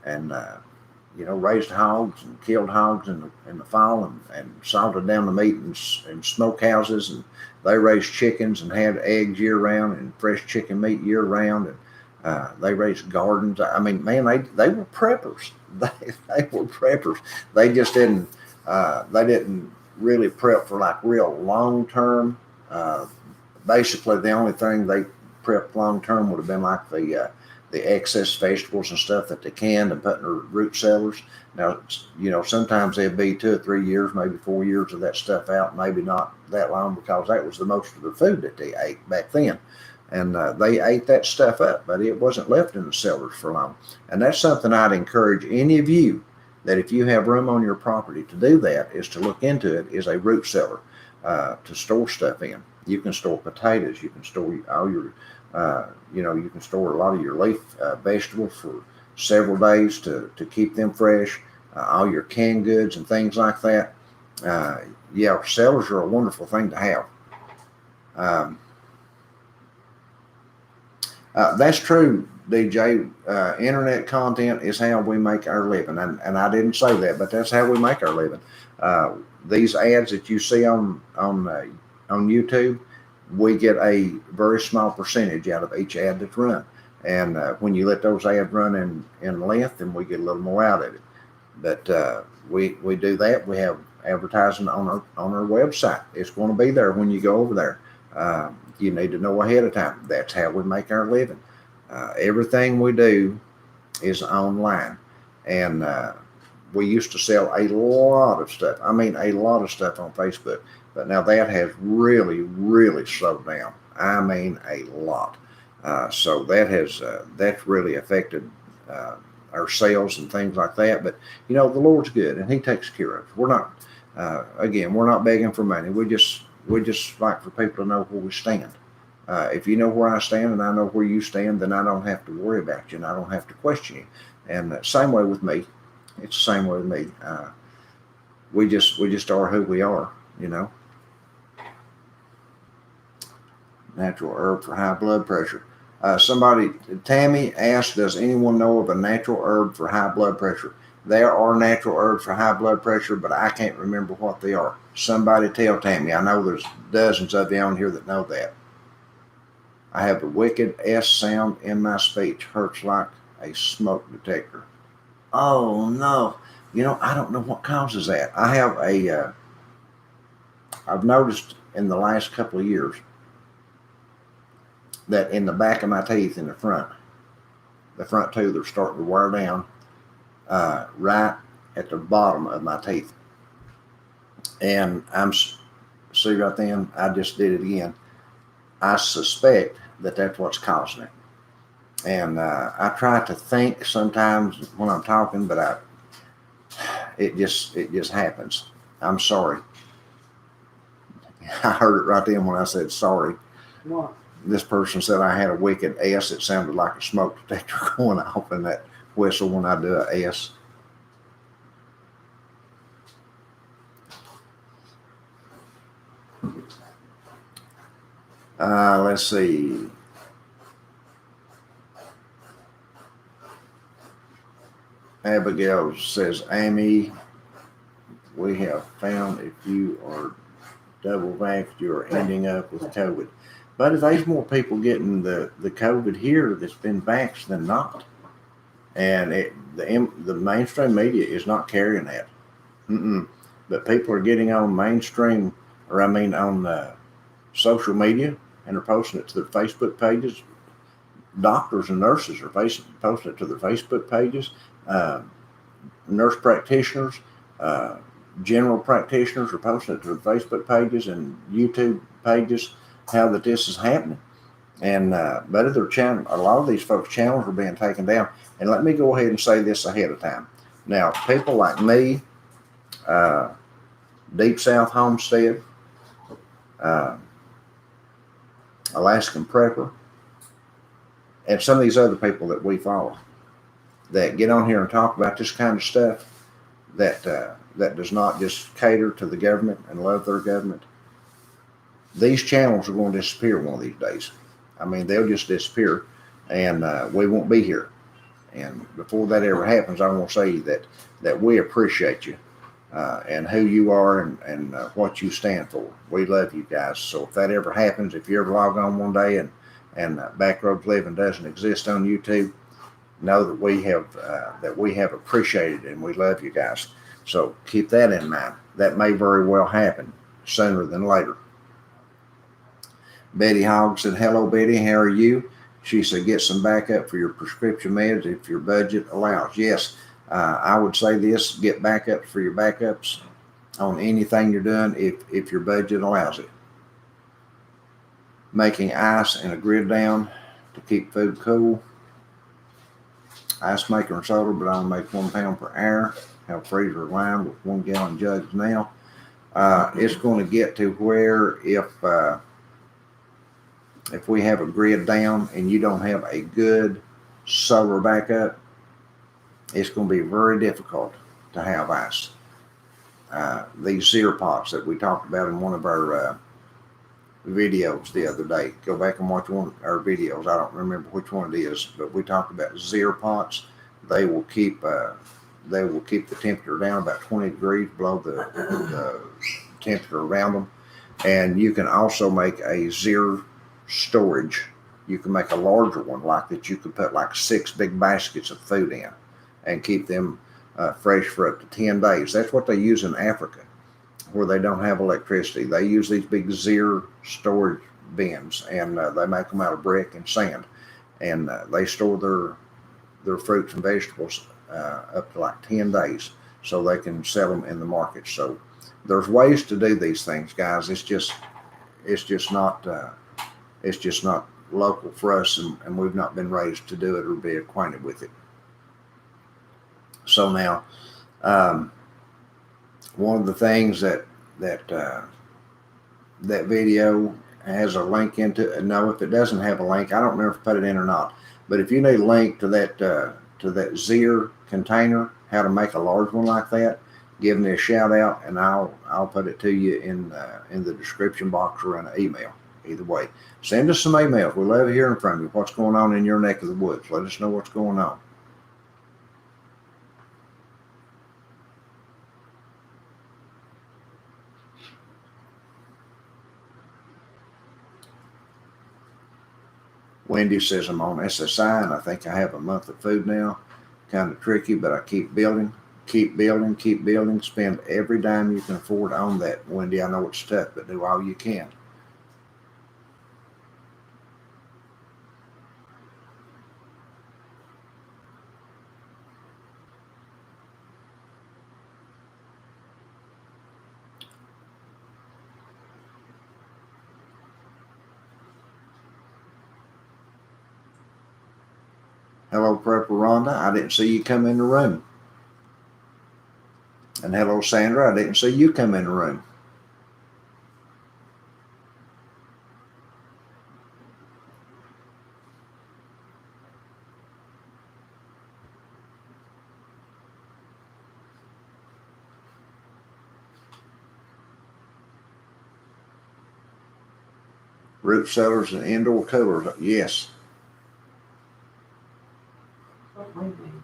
and you know, raised hogs and killed hogs in the fall and salted down the meat in smokehouses, and they raised chickens and had eggs year round and fresh chicken meat year round, and they raised gardens. I mean, man, they were preppers. They were preppers. They just didn't really prep for like real long term. Basically, the only thing they prepped long term would have been like the excess vegetables and stuff that they canned and put in their root cellars. Now, you know, sometimes they'd be 2 or 3 years, maybe 4 years of that stuff out, maybe not that long, because that was the most of the food that they ate back then. And they ate that stuff up, but it wasn't left in the cellars for long. And that's something I'd encourage any of you, that if you have room on your property to do that, is to look into it, is a root cellar to store stuff in. You can store potatoes, you can store all your you know, you can store a lot of your leaf vegetables for several days to keep them fresh, all your canned goods and things like that. Yeah, cellars are a wonderful thing to have. That's true, DJ. Internet content is how we make our living. And I didn't say that, but that's how we make our living. These ads that you see on YouTube, we get a very small percentage out of each ad that's run. And when you let those ads run in length, then we get a little more out of it. But we do that. We have advertising on our website. It's going to be there when you go over there. You need to know ahead of time. That's how we make our living. Everything we do is online. And we used to sell a lot of stuff. I mean, a lot of stuff on Facebook. But now that has really, really slowed down. I mean, a lot. So that's really affected our sales and things like that. But you know, the Lord's good, and He takes care of us. We're not, we're not begging for money. We just like for people to know where we stand. If you know where I stand and I know where you stand, then I don't have to worry about you, and I don't have to question you. And same way with me. It's the same way with me. We just are who we are, you know. Natural herb for high blood pressure. Tammy asked, does anyone know of a natural herb for high blood pressure? There are natural herbs for high blood pressure, but I can't remember what they are. Somebody tell Tammy. I know there's dozens of you on here that know that. I have a wicked S sound in my speech. Hurts like a smoke detector. Oh, no. You know, I don't know what causes that. I've noticed in the last couple of years that in the back of my teeth in the front tooth are starting to wear down right at the bottom of my teeth. And see right then, I just did it again. I suspect that that's what's causing it. And I try to think sometimes when I'm talking, but it just happens. I'm sorry. I heard it right then when I said sorry. What? This person said I had a wicked S. It sounded like a smoke detector going off in that whistle when I do a S. Let's see. Abigail says, Amy, we have found if you are double vaxxed, you are ending up with COVID. But there's more people getting the COVID here that's been vaxxed than not. And the mainstream media is not carrying that. But people are getting on mainstream, on social media, and are posting it to their Facebook pages. Doctors and nurses are posting it to their Facebook pages. Nurse practitioners, general practitioners are posting it to their Facebook pages and YouTube pages how that this is happening. And but their channel, a lot of these folks' channels are being taken down. And let me go ahead and say this ahead of time. Now, people like me, Deep South Homestead, Alaskan Prepper, and some of these other people that we follow that get on here and talk about this kind of stuff that does not just cater to the government and love their government. These channels are going to disappear one of these days. I mean, they'll just disappear, and we won't be here. And before that ever happens, I want to say that we appreciate you and who you are and what you stand for. We love you guys. So if that ever happens, if you ever log on one day and Backroads Living doesn't exist on YouTube, know that we have appreciated and we love you guys. So keep that in mind. That may very well happen sooner than later. Betty Hogg said, hello, Betty. How are you? She said, get some backup for your prescription meds if your budget allows. Yes, I would say this, get backups for your backups on anything you're doing if your budget allows it. Making ice and a grid down to keep food cool. Ice maker and soda, but I only make 1 pound per hour. Have a freezer lined with 1 gallon jugs now. It's going to get to where if we have a grid down and you don't have a good solar backup, it's going to be very difficult to have ice. These Zero pots that we talked about in one of our videos the other day. Go back and watch one of our videos. I don't remember which one it is, but we talked about Zero pots. They will keep the temperature down about 20 degrees below the temperature around them. And you can also make a zero storage. You can make a larger one like that. You could put like 6 big baskets of food in and keep them fresh for up to 10 days. That's what they use in Africa, where they don't have electricity. They use these big zero storage bins, and they make them out of brick and sand, and they store their fruits and vegetables up to like 10 days so they can sell them in the market. So there's ways to do these things, guys. It's just not local for us, and we've not been raised to do it or be acquainted with it. So now, one of the things that video has a link into. No, if it doesn't have a link, I don't remember if I put it in or not. But if you need a link to that Zier container, how to make a large one like that, give me a shout out, and I'll put it to you in the description box or in an email. Either way, send us some emails. We love hearing from you. What's going on in your neck of the woods? Let us know what's going on. Wendy says, I'm on SSI and I think I have a month of food now. Kind of tricky, but I keep building, spend every dime you can afford on that. Wendy, I know it's tough, but do all you can. Hello, Prepper Rhonda. I didn't see you come in the room. And hello, Sandra. I didn't see you come in the room. Root cellars and indoor coolers. Yes. What we do.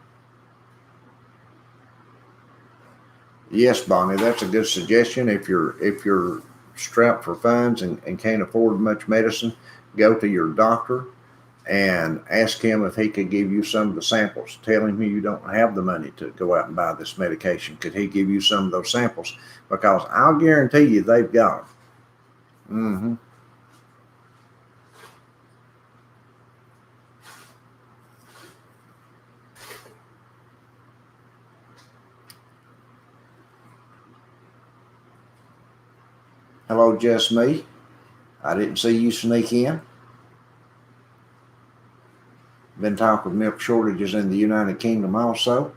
Yes, Bonnie, that's a good suggestion. If you're strapped for funds and can't afford much medicine, go to your doctor and ask him if he could give you some of the samples. Tell him you don't have the money to go out and buy this medication. Could he give you some of those samples? Because I'll guarantee you they've got them. Hello, just me. I didn't see you sneak in. Been talking milk shortages in the United Kingdom also.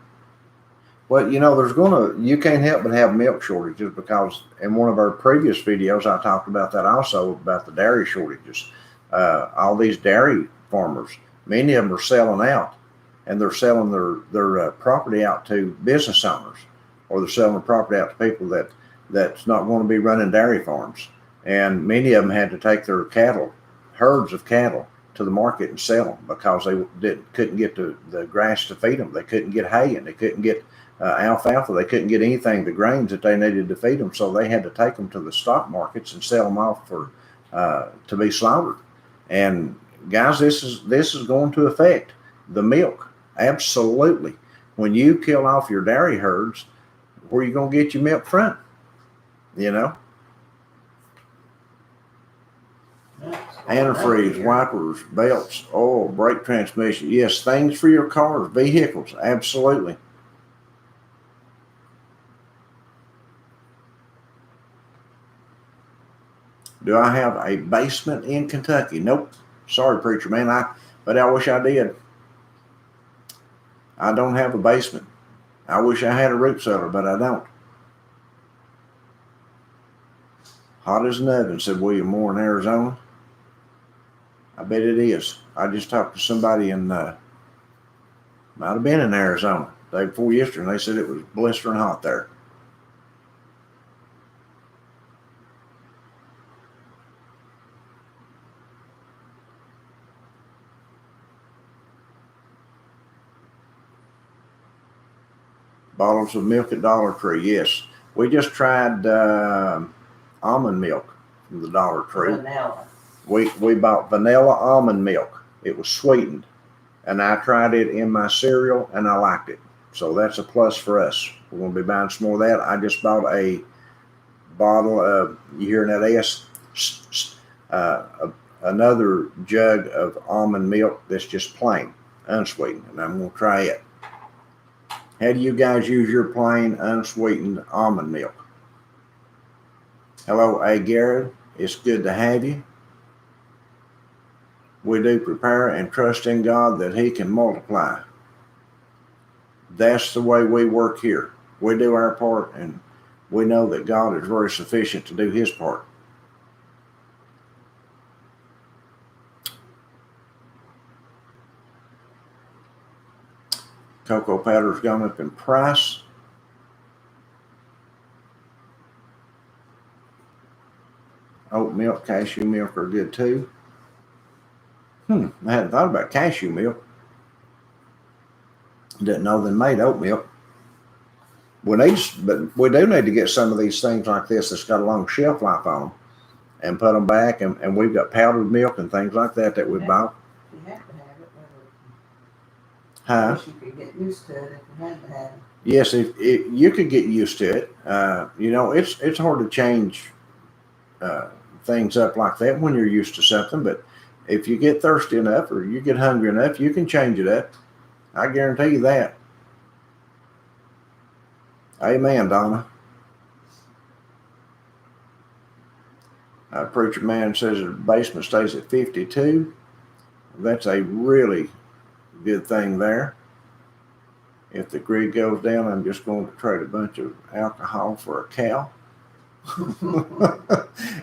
Well, you can't help but have milk shortages because in one of our previous videos, I talked about that also, about the dairy shortages. All these dairy farmers, many of them are selling out, and they're selling their property out to business owners, or they're selling the property out to people that's not going to be running dairy farms. And many of them had to take their herds of cattle, to the market and sell them because they couldn't get the grass to feed them. They couldn't get hay, and they couldn't get alfalfa. They couldn't get anything, the grains that they needed to feed them. So they had to take them to the stock markets and sell them off to be slaughtered. And guys, this is going to affect the milk. Absolutely. When you kill off your dairy herds, where are you going to get your milk from? Antifreeze, wipers, belts, oil, brake transmission. Yes, things for your cars, vehicles. Absolutely. Do I have a basement in Kentucky? Nope. Sorry, preacher man. But I wish I did. I don't have a basement. I wish I had a root cellar, but I don't. Hot as an oven, said William Moore in Arizona. I bet it is. I just talked to somebody might have been in Arizona day before yesterday, and they said it was blistering hot there. Bottles of milk at Dollar Tree. Yes, we just tried almond milk from the Dollar Tree. Vanilla. We bought vanilla almond milk. It was sweetened, and I tried it in my cereal, and I liked it. So that's a plus for us. We're going to be buying some more of that. I just bought a bottle of, you hearing that S? Another jug of almond milk that's just plain, unsweetened, and I'm going to try it. How do you guys use your plain, unsweetened almond milk? Hello, A. Garrett. It's good to have you. We do prepare and trust in God that He can multiply. That's the way we work here. We do our part, and we know that God is very sufficient to do His part. Cocoa powder's gone up in price. Oat milk, cashew milk are good too. I hadn't thought about cashew milk. Didn't know they made oat milk. But we do need to get some of these things like this that's got a long shelf life on them and put them back. And we've got powdered milk and things like that we bought. You have to have it. Huh? You could get used to it if you had to have it. Yes, if you could get used to it. It's hard to change things up like that when you're used to something. But if you get thirsty enough or you get hungry enough, you can change it up. I guarantee you that. Amen, Donna. Preacher man says the basement stays at 52. That's a really good thing there. If the grid goes down, I'm just going to trade a bunch of alcohol for a cow.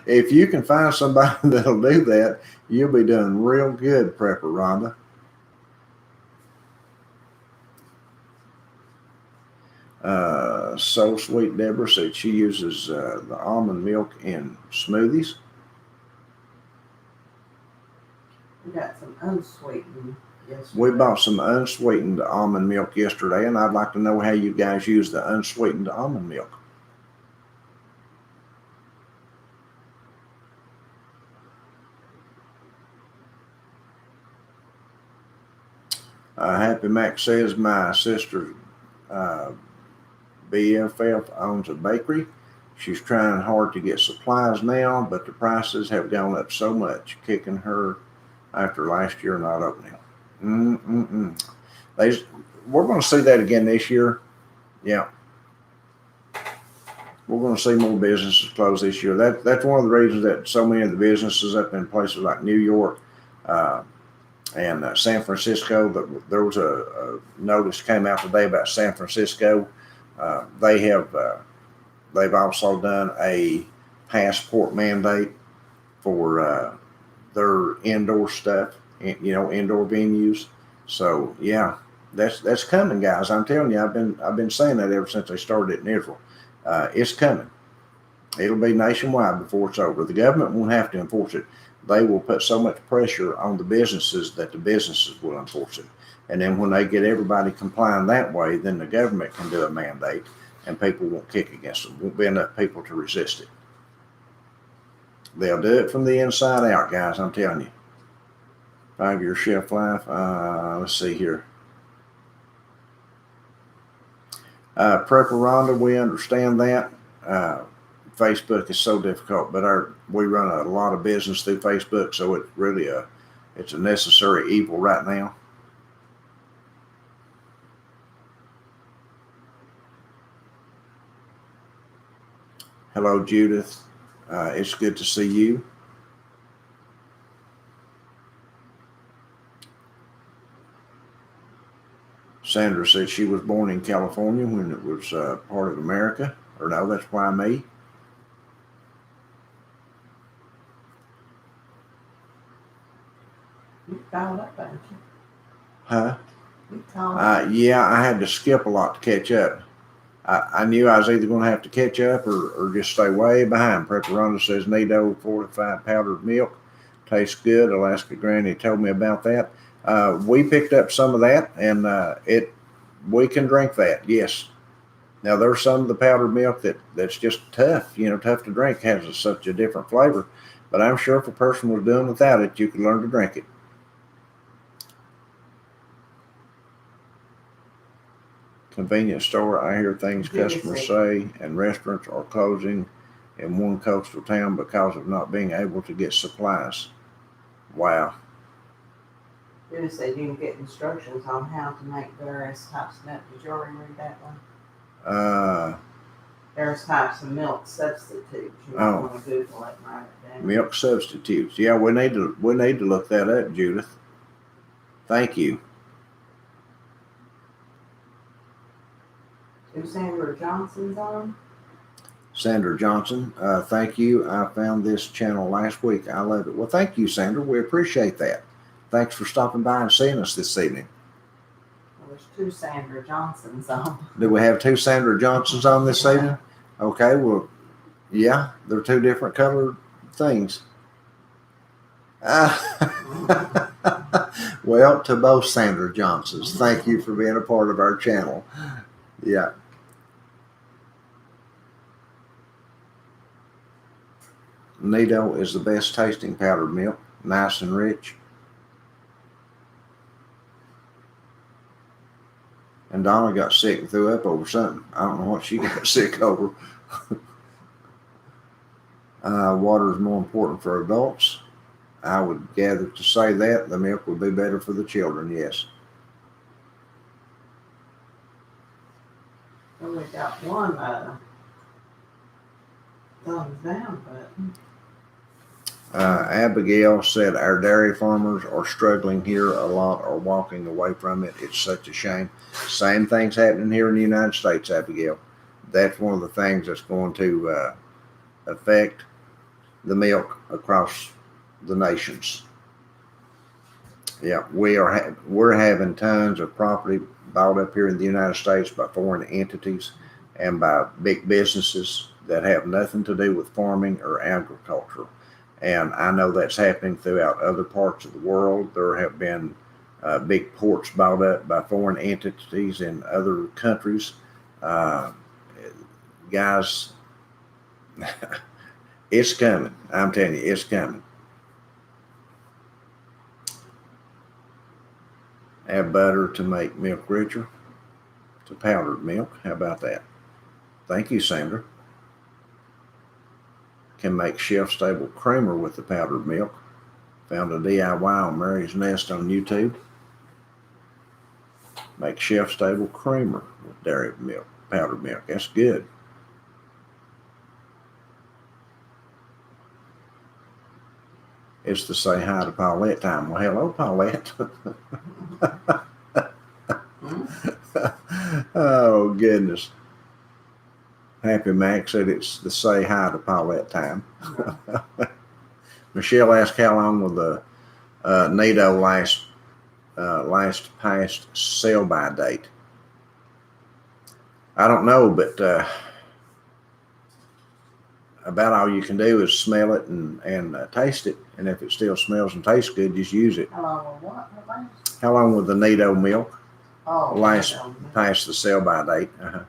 If you can find somebody that'll do that, you'll be doing real good, Prepper Rhonda. So Sweet Deborah said she uses the almond milk in smoothies. We got some unsweetened yesterday. We bought some unsweetened almond milk yesterday, and I'd like to know how you guys use the unsweetened almond milk. Happy Mac says my sister's BFF owns a bakery. She's trying hard to get supplies now, but the prices have gone up so much, kicking her after last year not opening. We're going to see that again this year. Yeah. We're going to see more businesses close this year. That's one of the reasons that so many of the businesses up in places like New York and San Francisco, there was a notice came out today about San Francisco. They've also done a passport mandate for their indoor stuff, indoor venues. So yeah, that's coming, guys. I'm telling you, I've been saying that ever since they started it in Israel. It's coming. It'll be nationwide before it's over. The government won't have to enforce it. They will put so much pressure on the businesses that the businesses will enforce it. And then when they get everybody complying that way, then the government can do a mandate and people won't kick against them. Won't be enough people to resist it. They'll do it from the inside out, guys. I'm telling you. 5-year shelf life. Let's see here. Prepper Rhonda, we understand that. Facebook is so difficult, but we run a lot of business through Facebook, so it's really it's a necessary evil right now. Hello, Judith. It's good to see you. Sandra said she was born in California when it was part of America. Or no, that's why me. You caught up, ain't you? Huh? You caught up. Yeah, I had to skip a lot to catch up. I knew I was either going to have to catch up or just stay way behind. Prepper says Nido fortified powdered milk tastes good. Alaska Granny told me about that. We picked up some of that, and we can drink that. Yes. Now there's some of the powdered milk that's just tough, tough to drink. Has such a different flavor. But I'm sure if a person was doing without it, you could learn to drink it. Convenience store, I hear things customers say, and restaurants are closing in one coastal town because of not being able to get supplies. Wow. You said you can get instructions on how to make various types of milk. Did you already read that one? Various types of milk substitutes. You might want to Google it and write it down. Milk substitutes. Yeah, we need to look that up, Judith. Thank you. Who Sandra Johnson's on? Sandra Johnson, thank you. I found this channel last week. I love it. Well, thank you, Sandra. We appreciate that. Thanks for stopping by and seeing us this evening. Well, there's 2 Sandra Johnsons on. Do we have 2 Sandra Johnsons on this evening? Okay, well, yeah, they're 2 different colored things. Well, to both Sandra Johnsons, thank you for being a part of our channel. Yeah. Nido is the best tasting powdered milk, nice and rich. And Donna got sick and threw up over something. I don't know what she got sick over. Water is more important for adults. I would gather to say that the milk would be better for the children, yes. Well, we got one thumbs down button. Abigail said our dairy farmers are struggling here a lot or walking away from it. It's such a shame. Same thing's happening here in the United States, Abigail. That's one of the things that's going to affect the milk across the nations. Yeah, we're having tons of property bought up here in the United States by foreign entities and by big businesses that have nothing to do with farming or agriculture. And I know that's happening throughout other parts of the world. There have been big ports bought up by foreign entities in other countries. Guys, it's coming. I'm telling you, it's coming. Add butter to make milk richer. To powdered milk. How about that? Thank you, Sandra. Can make shelf-stable creamer with the powdered milk. Found a DIY on Mary's Nest on YouTube. Make shelf-stable creamer with dairy milk, powdered milk. That's good. It's the say hi to Paulette time. Well, hello, Paulette. Oh, goodness. Happy Mac said it's the say hi to Paulette time. Michelle asked how long will the NATO last past sell-by date. I don't know, but about all you can do is smell it and taste it, and if it still smells and tastes good, just use it. How long will what? How long will the NATO milk last NATO. past the sell-by date? I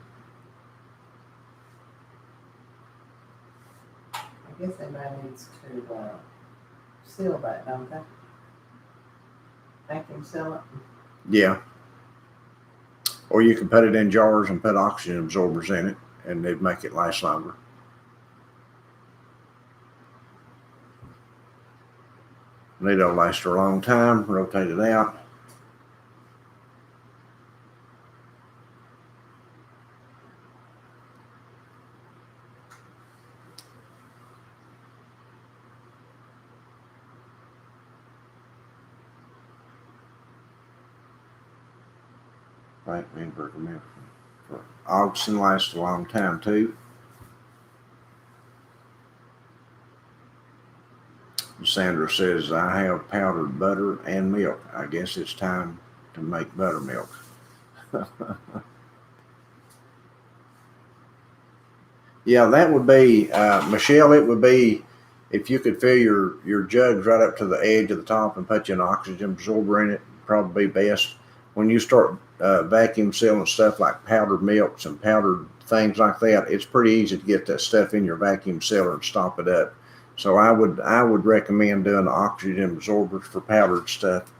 guess everybody needs to seal that, don't they? Vacuum seal it. Yeah. Or you can put it in jars and put oxygen absorbers in it, and they'd make it last longer. It'll last for a long time. Rotate it out. Right, Weinberger milk for oxen lasts a long time too. Sandra says, I have powdered butter and milk. I guess it's time to make buttermilk. Yeah, that would be, Michelle, it would be if you could fill your jugs right up to the edge of the top and put you an oxygen absorber in it, probably best. When you start vacuum sealing stuff like powdered milks and powdered things like that, it's pretty easy to get that stuff in your vacuum sealer and stop it up. So I would recommend doing the oxygen absorbers for powdered stuff.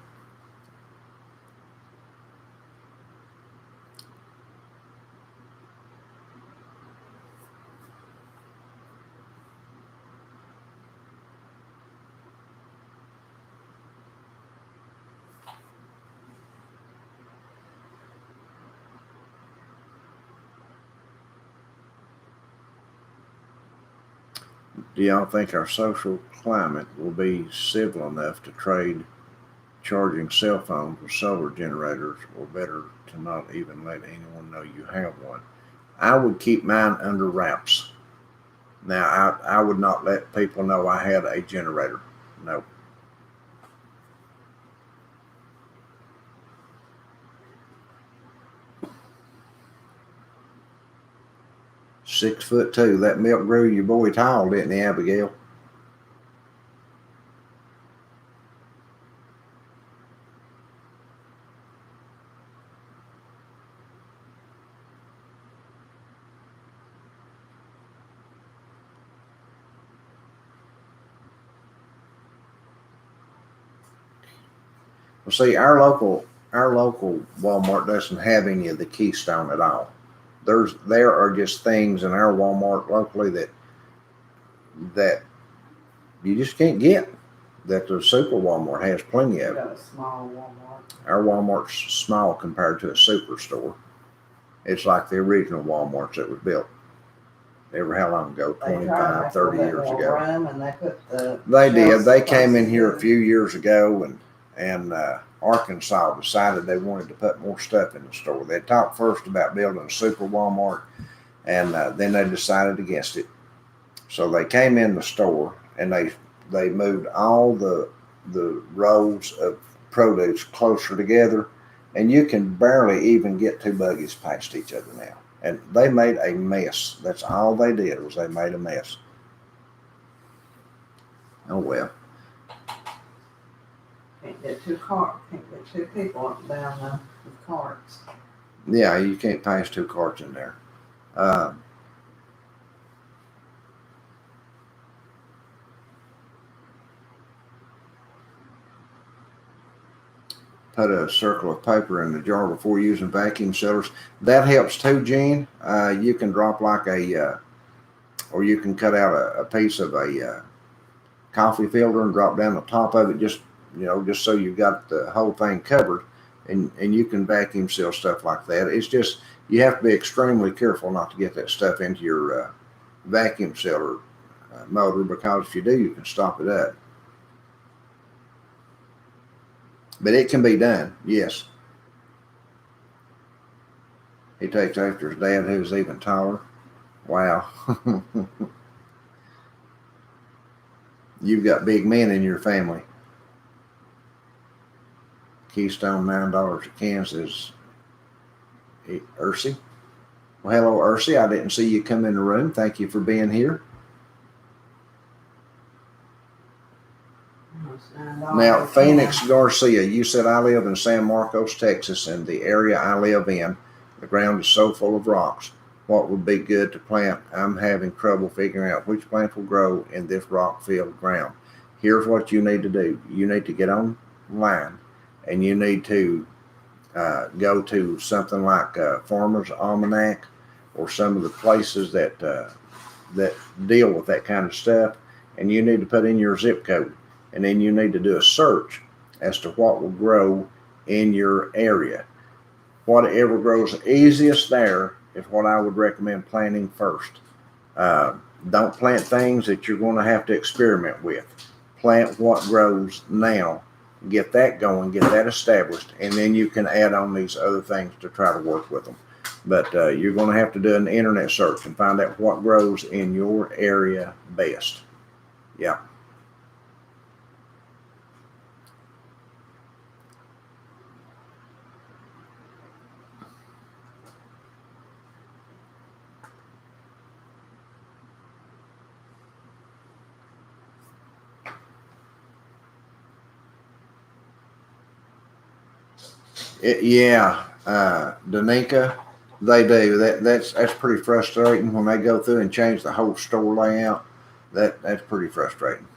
Do y'all think our social climate will be civil enough to trade charging cell phones with solar generators, or better to not even let anyone know you have one? I would keep mine under wraps. Now, I would not let people know I had a generator. No. "6'2". That milk grew your boy tall, didn't he, Abigail? Well, see, our local Walmart doesn't have any of the Keystone at all. There are just things in our Walmart locally that you just can't get, that the super Walmart has plenty of. You got a small Walmart. Our Walmart's small compared to a superstore. It's like the original Walmarts that was built ever how long ago? 25, 30 years ago. And they put they did. They came in here a few years ago, and Arkansas decided they wanted to put more stuff in the store. They talked first about building a super Walmart, and then they decided against it. So they came in the store, and they moved all the rows of produce closer together, and you can barely even get two buggies past each other now. And they made a mess. That's all they did, was they made a mess. Oh well. Can't get two people up and down there with carts. Yeah, you can't pass two carts in there. Put a circle of paper in the jar before using vacuum sealers. That helps too, Gene. You can drop like or you can cut out a piece of a coffee filter and drop down the top of it, just so you've got the whole thing covered, and you can vacuum seal stuff like that. It's just you have to be extremely careful not to get that stuff into your vacuum sealer motor, because if you do, you can stop it up. But it can be done, yes. He takes after his dad, who's even taller. Wow. You've got big men in your family. Keystone $9 a Kansas. Ursi. Well, hello, Ursi. I didn't see you come in the room. Thank you for being here. Now, Phoenix Garcia, you said, I live in San Marcos, Texas, and the area I live in, the ground is so full of rocks. What would be good to plant? I'm having trouble figuring out which plant will grow in this rock-filled ground. Here's what you need to do. You need to get online, and you need to go to something like Farmer's Almanac, or some of the places that deal with that kind of stuff, and you need to put in your zip code, and then you need to do a search as to what will grow in your area. Whatever grows easiest there is what I would recommend planting first. Don't plant things that you're going to have to experiment with. Plant what grows now. Get that going, get that established, and then you can add on these other things to try to work with them. But you're going to have to do an internet search and find out what grows in your area best. Yeah. Danica, they do. That's pretty frustrating when they go through and change the whole store layout. That's pretty frustrating.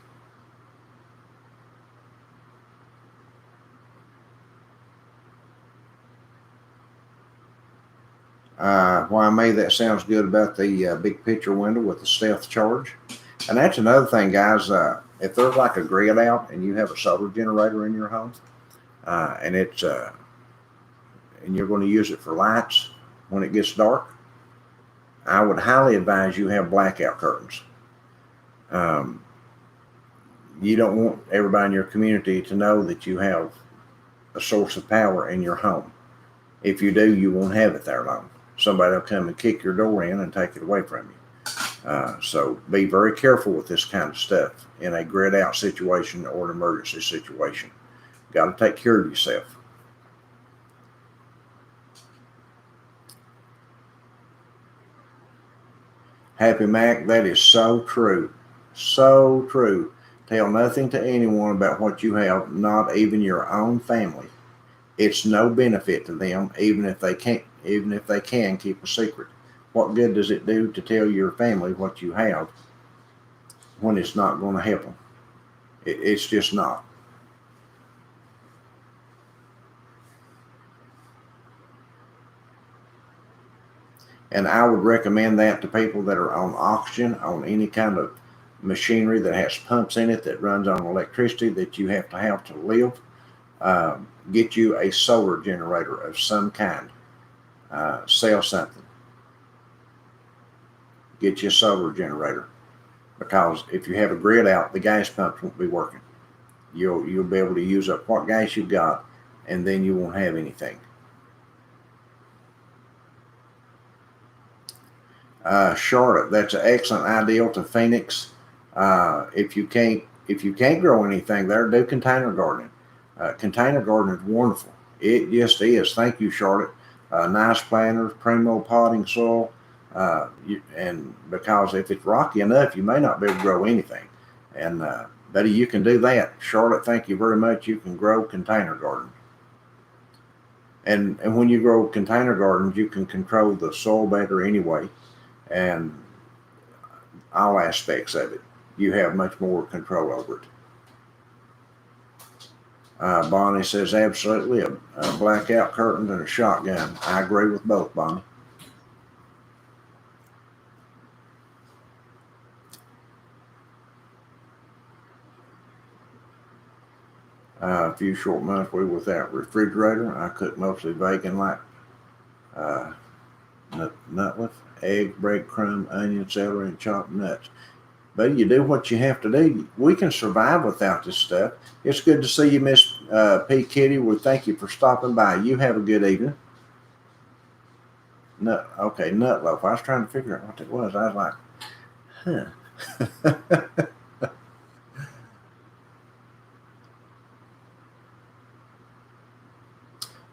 Why, May, that sounds good about the big picture window with the stealth charge. And that's another thing, guys. If there's like a grid out and you have a solar generator in your home, and it's and you're going to use it for lights when it gets dark, I would highly advise you have blackout curtains. You don't want everybody in your community to know that you have a source of power in your home. If you do, you won't have it there long. Somebody will come and kick your door in and take it away from you. So be very careful with this kind of stuff in a grid out situation or an emergency situation. Got to take care of yourself. Happy Mac, that is so true. So true. Tell nothing to anyone about what you have, not even your own family. It's no benefit to them, even if they can keep a secret. What good does it do to tell your family what you have when it's not going to help them? It's just not. And I would recommend that to people that are on oxygen, on any kind of machinery that has pumps in it that runs on electricity that you have to live. Get you a solar generator of some kind. Sell something. Get you a solar generator, because if you have a grid out, the gas pumps won't be working. You'll be able to use up what gas you've got, and then you won't have anything. Charlotte, that's an excellent ideal to Phoenix. If you can't grow anything there, do container gardening. Container gardening is wonderful. It just is. Thank you, Charlotte. Nice planters, primo potting soil, and because if it's rocky enough, you may not be able to grow anything. But Buddy, you can do that. Charlotte, thank you very much. You can grow container gardens. And when you grow container gardens, you can control the soil better anyway, and all aspects of it. You have much more control over it. Bonnie says, absolutely, a blackout curtain and a shotgun. I agree with both, Bonnie. A few short months we were without refrigerator. I cook mostly bacon like nutleaf, egg, breadcrumb, onion, celery, and chopped nuts. But you do what you have to do. We can survive without this stuff. It's good to see you, Miss P. Kitty. Well, thank you for stopping by. You have a good evening. Okay, nutloaf. I was trying to figure out what it was. I was like, huh.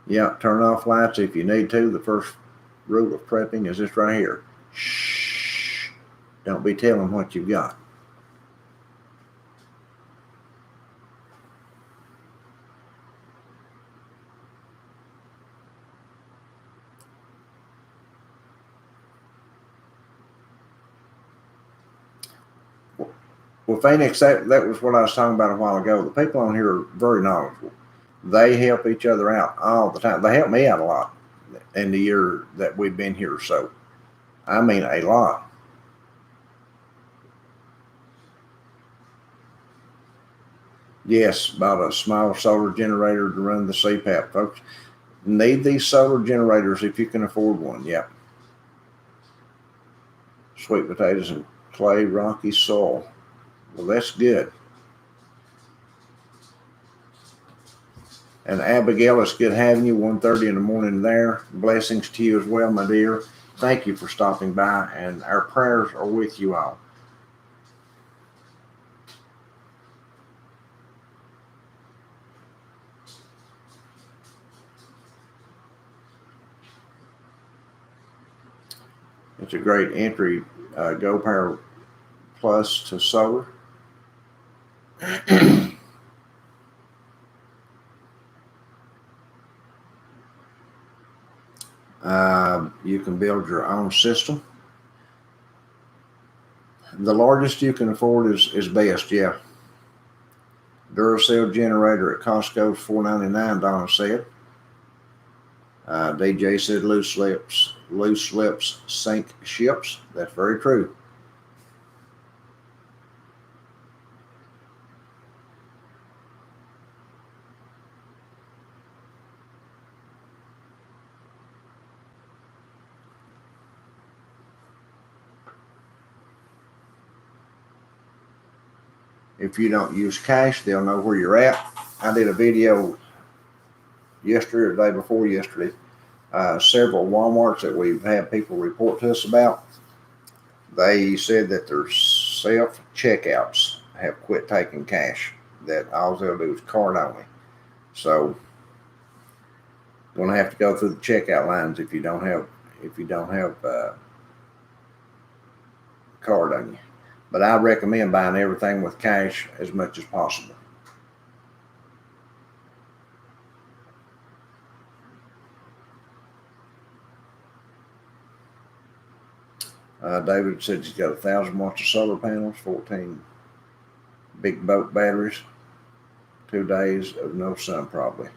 Yeah, turn off lights if you need to. The first rule of prepping is this right here. Shh. Don't be telling what you've got. Well, Phoenix, that was what I was talking about a while ago. The people on here are very knowledgeable. They help each other out all the time. They help me out a lot in the year that we've been here. So, I mean, a lot. Yes, bought a small solar generator to run the CPAP, folks. Need these solar generators if you can afford one. Yeah. Sweet potatoes and clay, rocky soil. Well, that's good. And Abigail, it's good having you. 1:30 in the morning there. Blessings to you as well, my dear. Thank you for stopping by, and our prayers are with you all. It's a great entry, Go Power Plus to solar. You can build your own system. The largest you can afford is best, yeah. Duracell generator at Costco is $4.99, Donna said. DJ said loose lips sink ships. That's very true. If you don't use cash, they'll know where you're at. I did a video yesterday or the day before yesterday. Several Walmarts that we've had people report to us about. They said that their self-checkouts have quit taking cash. That all they'll do is card only. So, you're gonna have to go through the checkout lines if you don't have card on you. But I recommend buying everything with cash as much as possible. David said he's got 1,000 watts of solar panels, 14 big boat batteries, 2 days of no sun probably.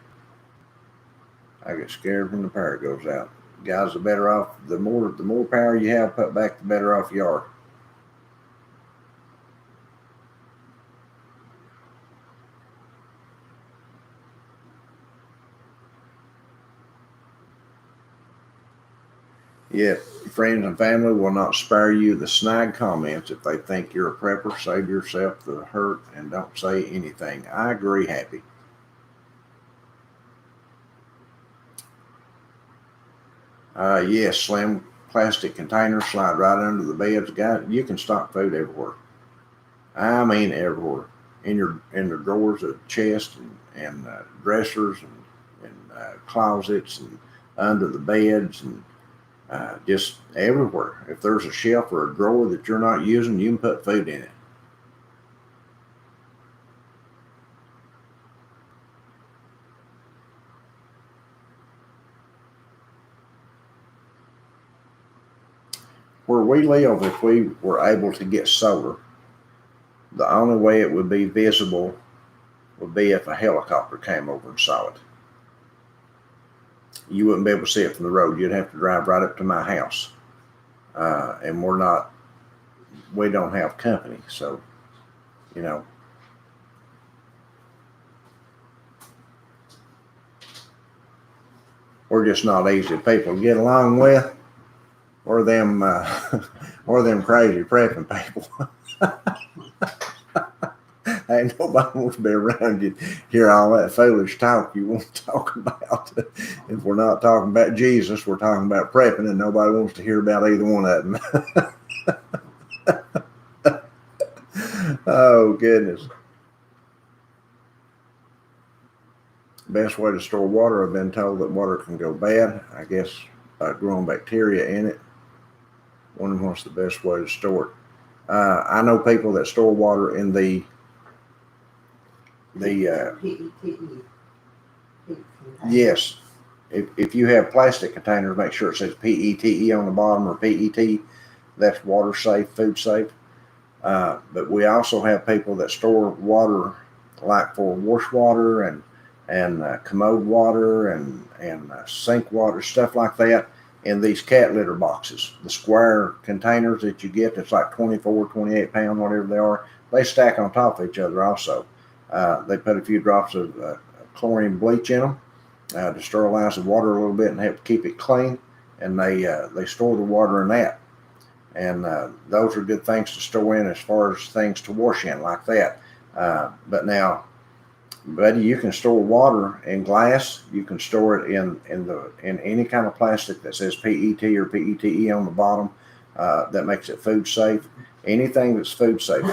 I get scared when the power goes out. Guys are better off. The more power you have put back, the better off you are. Yet, friends and family will not spare you the snide comments if they think you're a prepper. Save yourself the hurt and don't say anything. I agree, Happy. Yes, slim plastic containers slide right under the beds. Guys, you can stock food everywhere. I mean everywhere. In the drawers of chests and dressers and closets and under the beds and just everywhere. If there's a shelf or a drawer that you're not using, you can put food in it. where we live, if we were able to get solar, the only way it would be visible would be if a helicopter came over and saw it. You wouldn't be able to see it from the road. You'd have to drive right up to my house. And we don't have company. So, you know, we're just not easy people to get along with. Or them crazy prepping people. Ain't nobody wants to be around you, hear all that foolish talk you want to talk about. If we're not talking about Jesus, we're talking about prepping, and nobody wants to hear about either one of them. Oh, goodness. Best way to store water, I've been told that water can go bad. I guess by growing bacteria in it. Wondering what's the best way to store it. I know people that store water in the yes. If you have plastic containers, make sure it says PETE on the bottom or PET. That's water safe, food safe. But we also have people that store water like for wash water and commode water and sink water, stuff like that, in these cat litter boxes. The square containers that you get that's like 24, 28 pound, whatever they are, they stack on top of each other also. They put a few drops of chlorine bleach in them to sterilize the water a little bit and help keep it clean. And they store the water in that. And those are good things to store in as far as things to wash in like that. But now, buddy, you can store water in glass. You can store it in any kind of plastic that says PET or PETE on the bottom. That makes it food safe. Anything that's food safe,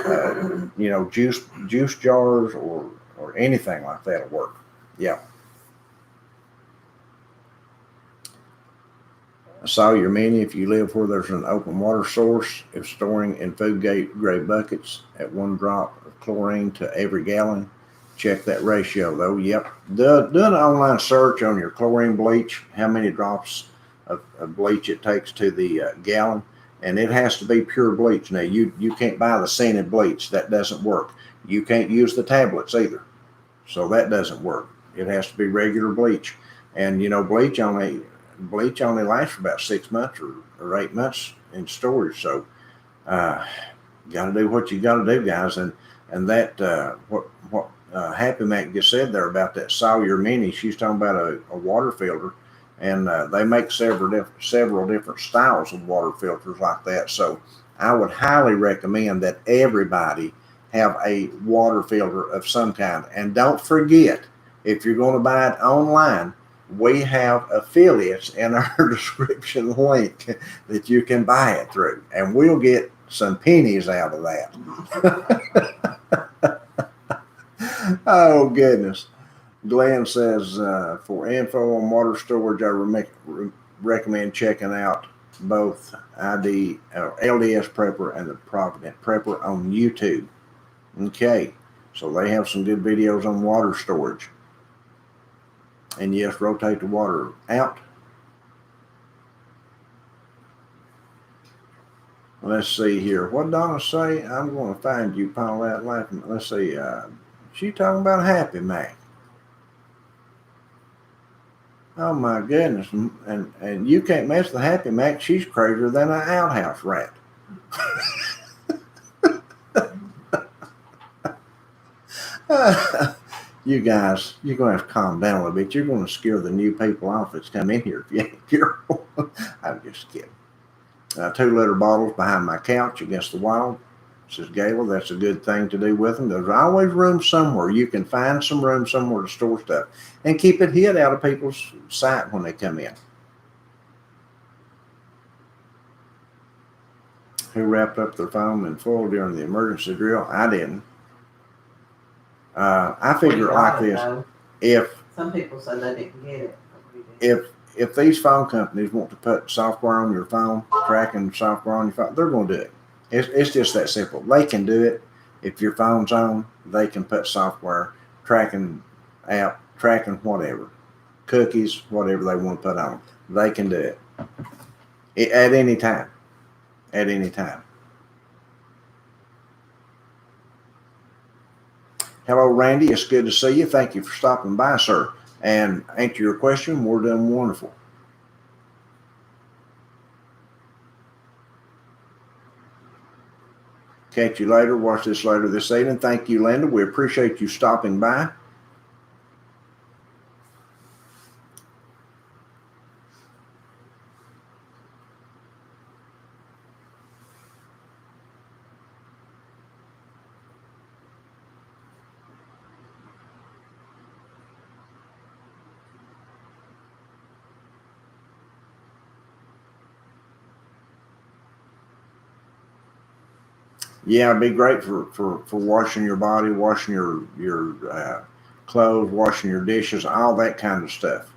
you know, juice jars or anything like that will work. Yeah. I saw your menu. If you live where there's an open water source, if storing in food grade buckets at 1 drop of chlorine to every gallon, check that ratio though. Yep. Do an online search on your chlorine bleach, how many drops of bleach it takes to the gallon. And it has to be pure bleach. Now, you can't buy the scented bleach. That doesn't work. You can't use the tablets either. So that doesn't work. It has to be regular bleach. And, you know, bleach only lasts for about 6 months or 8 months in storage. So got to do what you got to do, guys. And that what Happy Mac just said there about that Sawyer Mini, she's talking about a water filter. And they make several different styles of water filters like that. So I would highly recommend that everybody have a water filter of some kind. And don't forget, if you're going to buy it online, we have affiliates in our description link that you can buy it through. And we'll get some pennies out of that. Oh, goodness. Glenn says, for info on water storage, I recommend checking out both LDS Prepper and the Provident Prepper on YouTube. Okay, so they have some good videos on water storage. And yes, rotate the water out. Let's see here. What did Donna say? I'm going to find you, Paulette, laughing. Let's see. She talking about Happy Mac. Oh my goodness, and you can't mess with Happy Mac. She's crazier than an outhouse rat. You guys, you're going to have to calm down a little bit. You're going to scare the new people off that's come in here if you ain't careful. I'm just kidding. 2-liter bottles behind my couch against the wall. Says Gayla, that's a good thing to do with them. There's always room somewhere. You can find some room somewhere to store stuff and keep it hid out of people's sight when they come in. Who wrapped up their phone in foil during the emergency drill? I didn't. I figure it like this. If some people said they didn't get it. If these phone companies want to put software on your phone, tracking software on your phone, they're going to do it. It's just that simple. They can do it. If your phone's on, they can put software, tracking app, tracking whatever, cookies, whatever they want to put on. They can do it at any time. at any time. Hello, Randy. It's good to see you. Thank you for stopping by, sir. And answer your question, we're doing wonderful. Catch you later. Watch this later this evening. Thank you, Linda. We appreciate you stopping by. Yeah, it'd be great for washing your body, washing your clothes, washing your dishes, all that kind of stuff.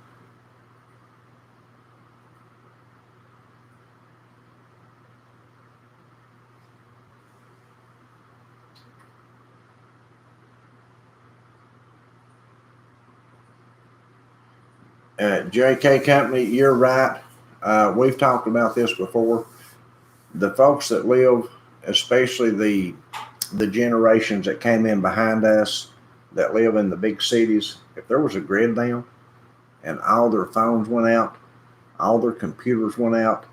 JK Company, you're right. We've talked about this before. The folks that live, especially the generations that came in behind us that live in the big cities, if there was a grid down and all their phones went out, all their computers went out,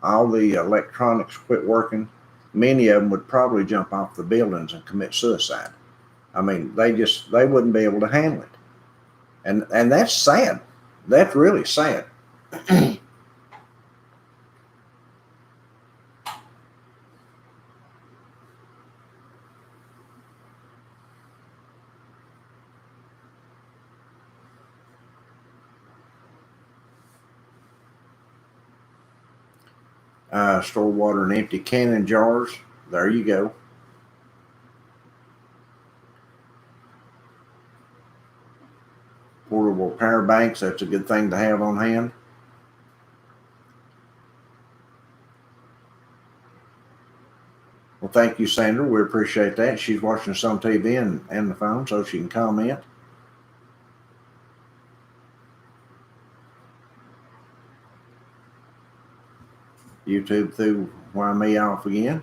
all the electronics quit working, many of them would probably jump off the buildings and commit suicide. I mean, they wouldn't be able to handle it. And that's sad. That's really sad. Store water in empty canning jars. There you go. Portable power banks, that's a good thing to have on hand. Well, thank you, Sandra. We appreciate that. She's watching some TV and the phone, so she can comment. YouTube threw me off again.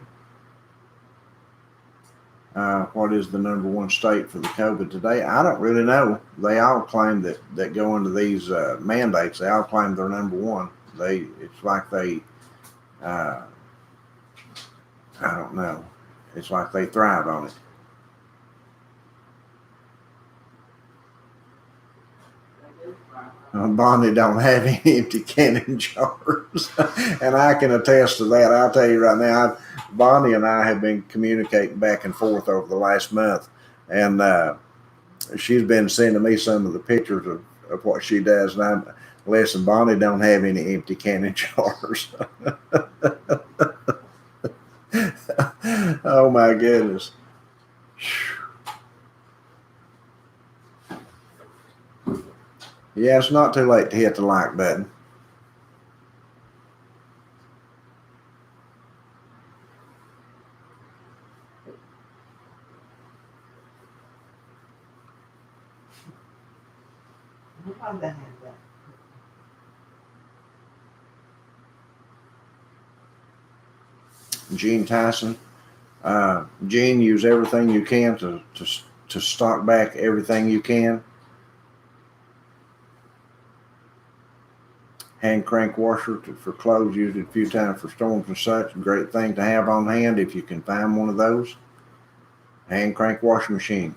What is the number one state for the COVID today? I don't really know. They all claim that go into these mandates. They all claim they're number one. It's like they, I don't know. It's like they thrive on it. Bonnie don't have any empty canning jars. And I can attest to that. I'll tell you right now, Bonnie and I have been communicating back and forth over the last month. And she's been sending me some of the pictures of what she does. And listen, Bonnie don't have any empty canning jars. Oh my goodness. Yeah, it's not too late to hit the like button. Gene Tyson. Gene, use everything you can to stock back everything you can. Hand crank washer for clothes, used it a few times for storms and such. Great thing to have on hand if you can find one of those. Hand crank washing machine.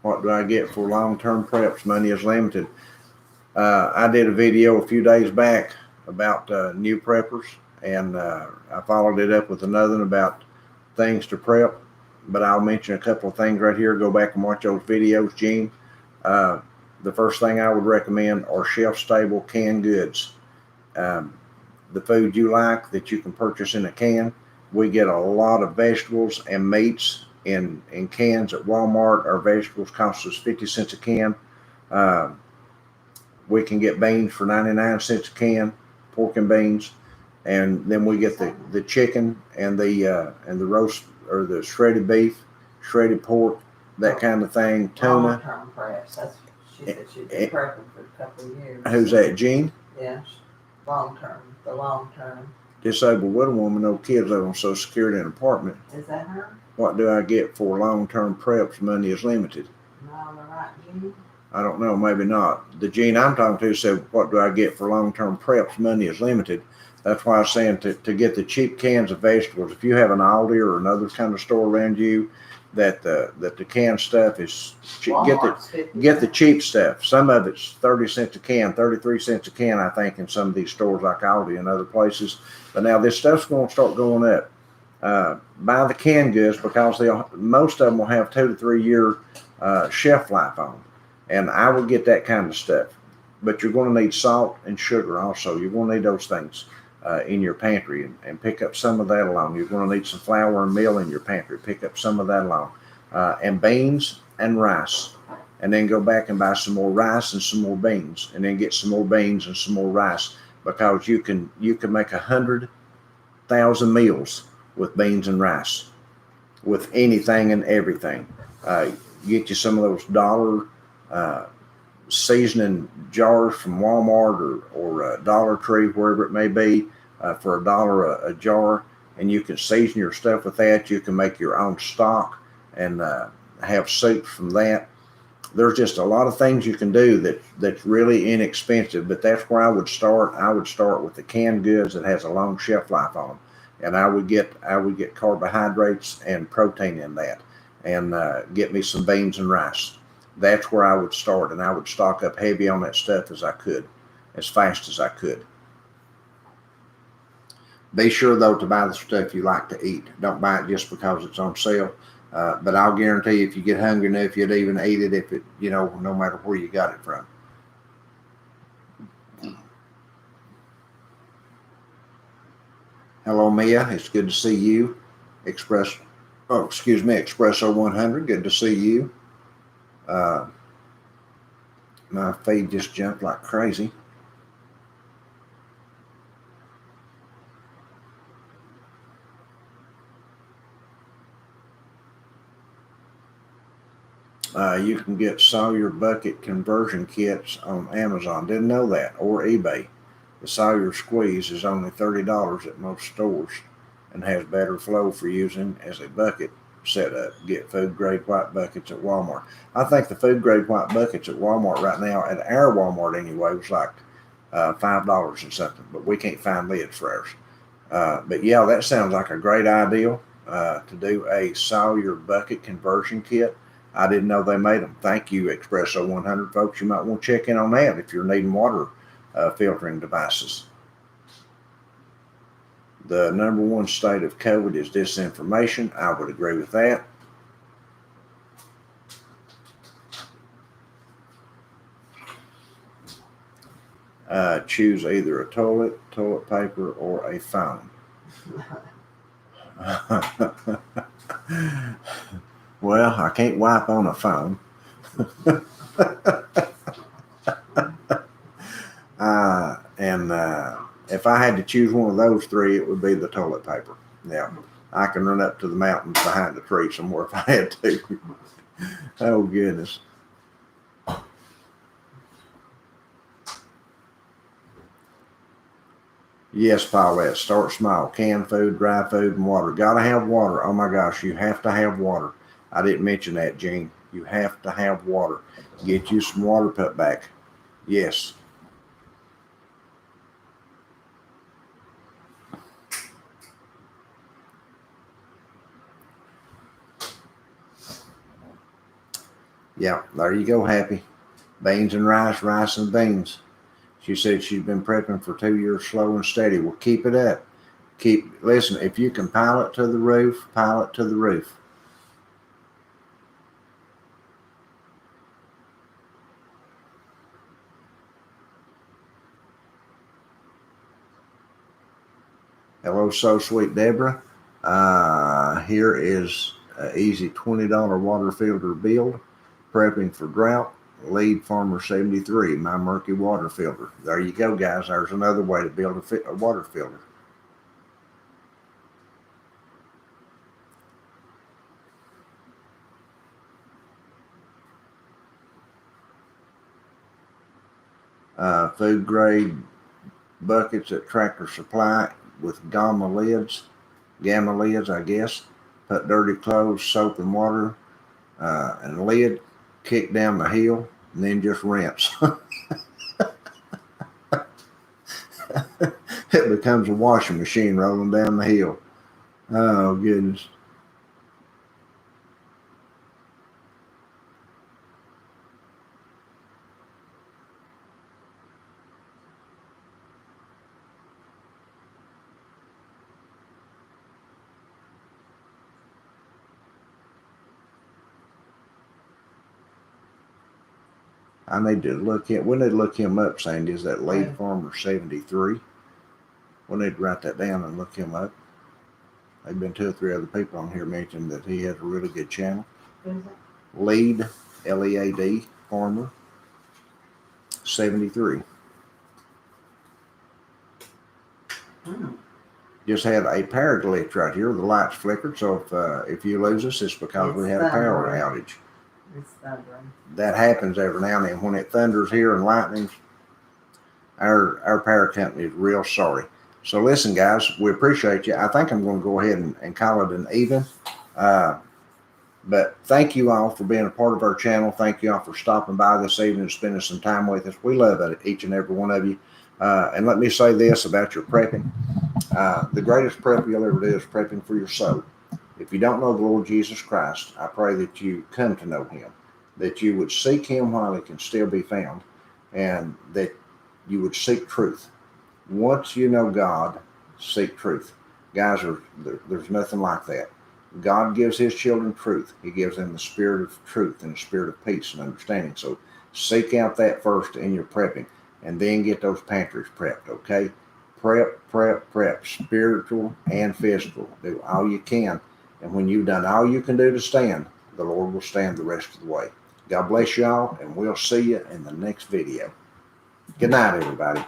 What do I get for long-term preps? Money is limited. I did a video a few days back about new preppers, and I followed it up with another one about things to prep, but I'll mention a couple of things right here. Go back and watch those videos, Gene. The first thing I would recommend are shelf-stable canned goods. The food you like that you can purchase in a can. We get a lot of vegetables and meats in cans at Walmart. Our vegetables cost us 50 cents a can. We can get beans for 99 cents a can, pork and beans, and then we get the chicken and the roast or the shredded beef, shredded pork, that kind of thing. Tuna. Long-term preps. That's she said she'd been prepping for a couple of years. Who's that, Jean? Yeah. the long term. Disabled widow woman, no kids, live on Social Security in an apartment. Is that her? What do I get for long-term preps? Money is limited. Not on the right Gene? I don't know, maybe not. The Gene I'm talking to said, what do I get for long-term preps? Money is limited. That's why I was saying to get the cheap cans of vegetables. If you have an Aldi or another kind of store around you, that the canned stuff is get the cheap stuff. Some of it's 30 cents a can, 33 cents a can, I think, in some of these stores like Aldi and other places. But now this stuff's going to start going up. Buy the canned goods because most of them will have 2 to 3 year shelf life on them. And I will get that kind of stuff. But you're going to need salt and sugar also. You're going to need those things in your pantry, and pick up some of that along. You're going to need some flour and meal in your pantry. Pick up some of that along. And beans and rice. And then go back and buy some more rice and some more beans. And then get some more beans and some more rice. Because you can make 100,000 meals with beans and rice. With anything and everything. Get you some of those dollar seasoning jars from Walmart or Dollar Tree, wherever it may be, for $1 a jar, and you can season your stuff with that. You can make your own stock and have soup from that. There's just a lot of things you can do that's really inexpensive, but that's where I would start. I would start with the canned goods that has a long shelf life on them, and I would get carbohydrates and protein in that, and get me some beans and rice. That's where I would start, and I would stock up heavy on that stuff as I could, as fast as I could. Be sure, though, to buy the stuff you like to eat. Don't buy it just because it's on sale. But I'll guarantee you, if you get hungry enough, you'd even eat it if it, no matter where you got it from. Hello, Mia. It's good to see you. Espresso 100. Good to see you. My feed just jumped like crazy. You can get Sawyer bucket conversion kits on Amazon. Didn't know that. Or eBay. The Sawyer squeeze is only $30 at most stores and has better flow for using as a bucket setup. Get food grade white buckets at Walmart. I think the food grade white buckets at Walmart right now, at our Walmart anyway, was like $5 and something. But we can't find lids for ours. But yeah, that sounds like a great idea to do a Sawyer bucket conversion kit. I didn't know they made them. Thank you, Espresso 100 folks. You might want to check in on that if you're needing water filtering devices. The number one state of COVID is disinformation. I would agree with that. Choose either a toilet paper, or a phone. Well, I can't wipe on a phone. If I had to choose one of those three, it would be the toilet paper. Yeah, I can run up to the mountains behind the tree somewhere if I had to. Oh, goodness. Yes, Paulette, start small. Canned food, dry food, and water. Gotta have water. Oh my gosh, you have to have water. I didn't mention that, Gene. You have to have water. Get you some water put back. Yes. Yeah, there you go, Happy. Beans and rice, rice and beans. She said she's been prepping for 2 years, slow and steady. Well, keep it up. Listen, if you can pile it to the roof, pile it to the roof. Hello, So Sweet Deborah. Here is an easy $20 water filter build. Prepping for drought. Lead Farmer 73, my murky water filter. There you go, guys. There's another way to build a water filter. Food grade buckets at Tractor Supply with gamma lids, I guess. Put dirty clothes, soap, and water, and a lid, kick down the hill, and then just rinse. It becomes a washing machine rolling down the hill. Oh, goodness. I need to look at, we need to look him up, Sandy. Is that Lead Farmer 73? We need to write that down and look him up. There've been 2 or 3 other people on here mentioning that he has a really good channel. Lead, L-E-A-D, Farmer 73. Just had a power glitch right here. The lights flickered, so if you lose us, it's because we had a power outage. It's thundering. That happens every now and then. When it thunders here and lightnings, our power company is real sorry. So listen, guys, we appreciate you. I think I'm going to go ahead and call it an even. But thank you all for being a part of our channel. Thank you all for stopping by this evening and spending some time with us. We love it, each and every one of you. And let me say this about your prepping. The greatest prep you'll ever do is prepping for your soul. If you don't know the Lord Jesus Christ, I pray that you come to know him, that you would seek him while he can still be found, and that you would seek truth. Once you know God, seek truth. Guys, there's nothing like that. God gives his children truth. He gives them the spirit of truth and the spirit of peace and understanding. So seek out that first in your prepping, and then get those pantries prepped, okay? Prep, spiritual and physical. Do all you can. And when you've done all you can do to stand, the Lord will stand the rest of the way. God bless y'all, and we'll see you in the next video. Good night, everybody.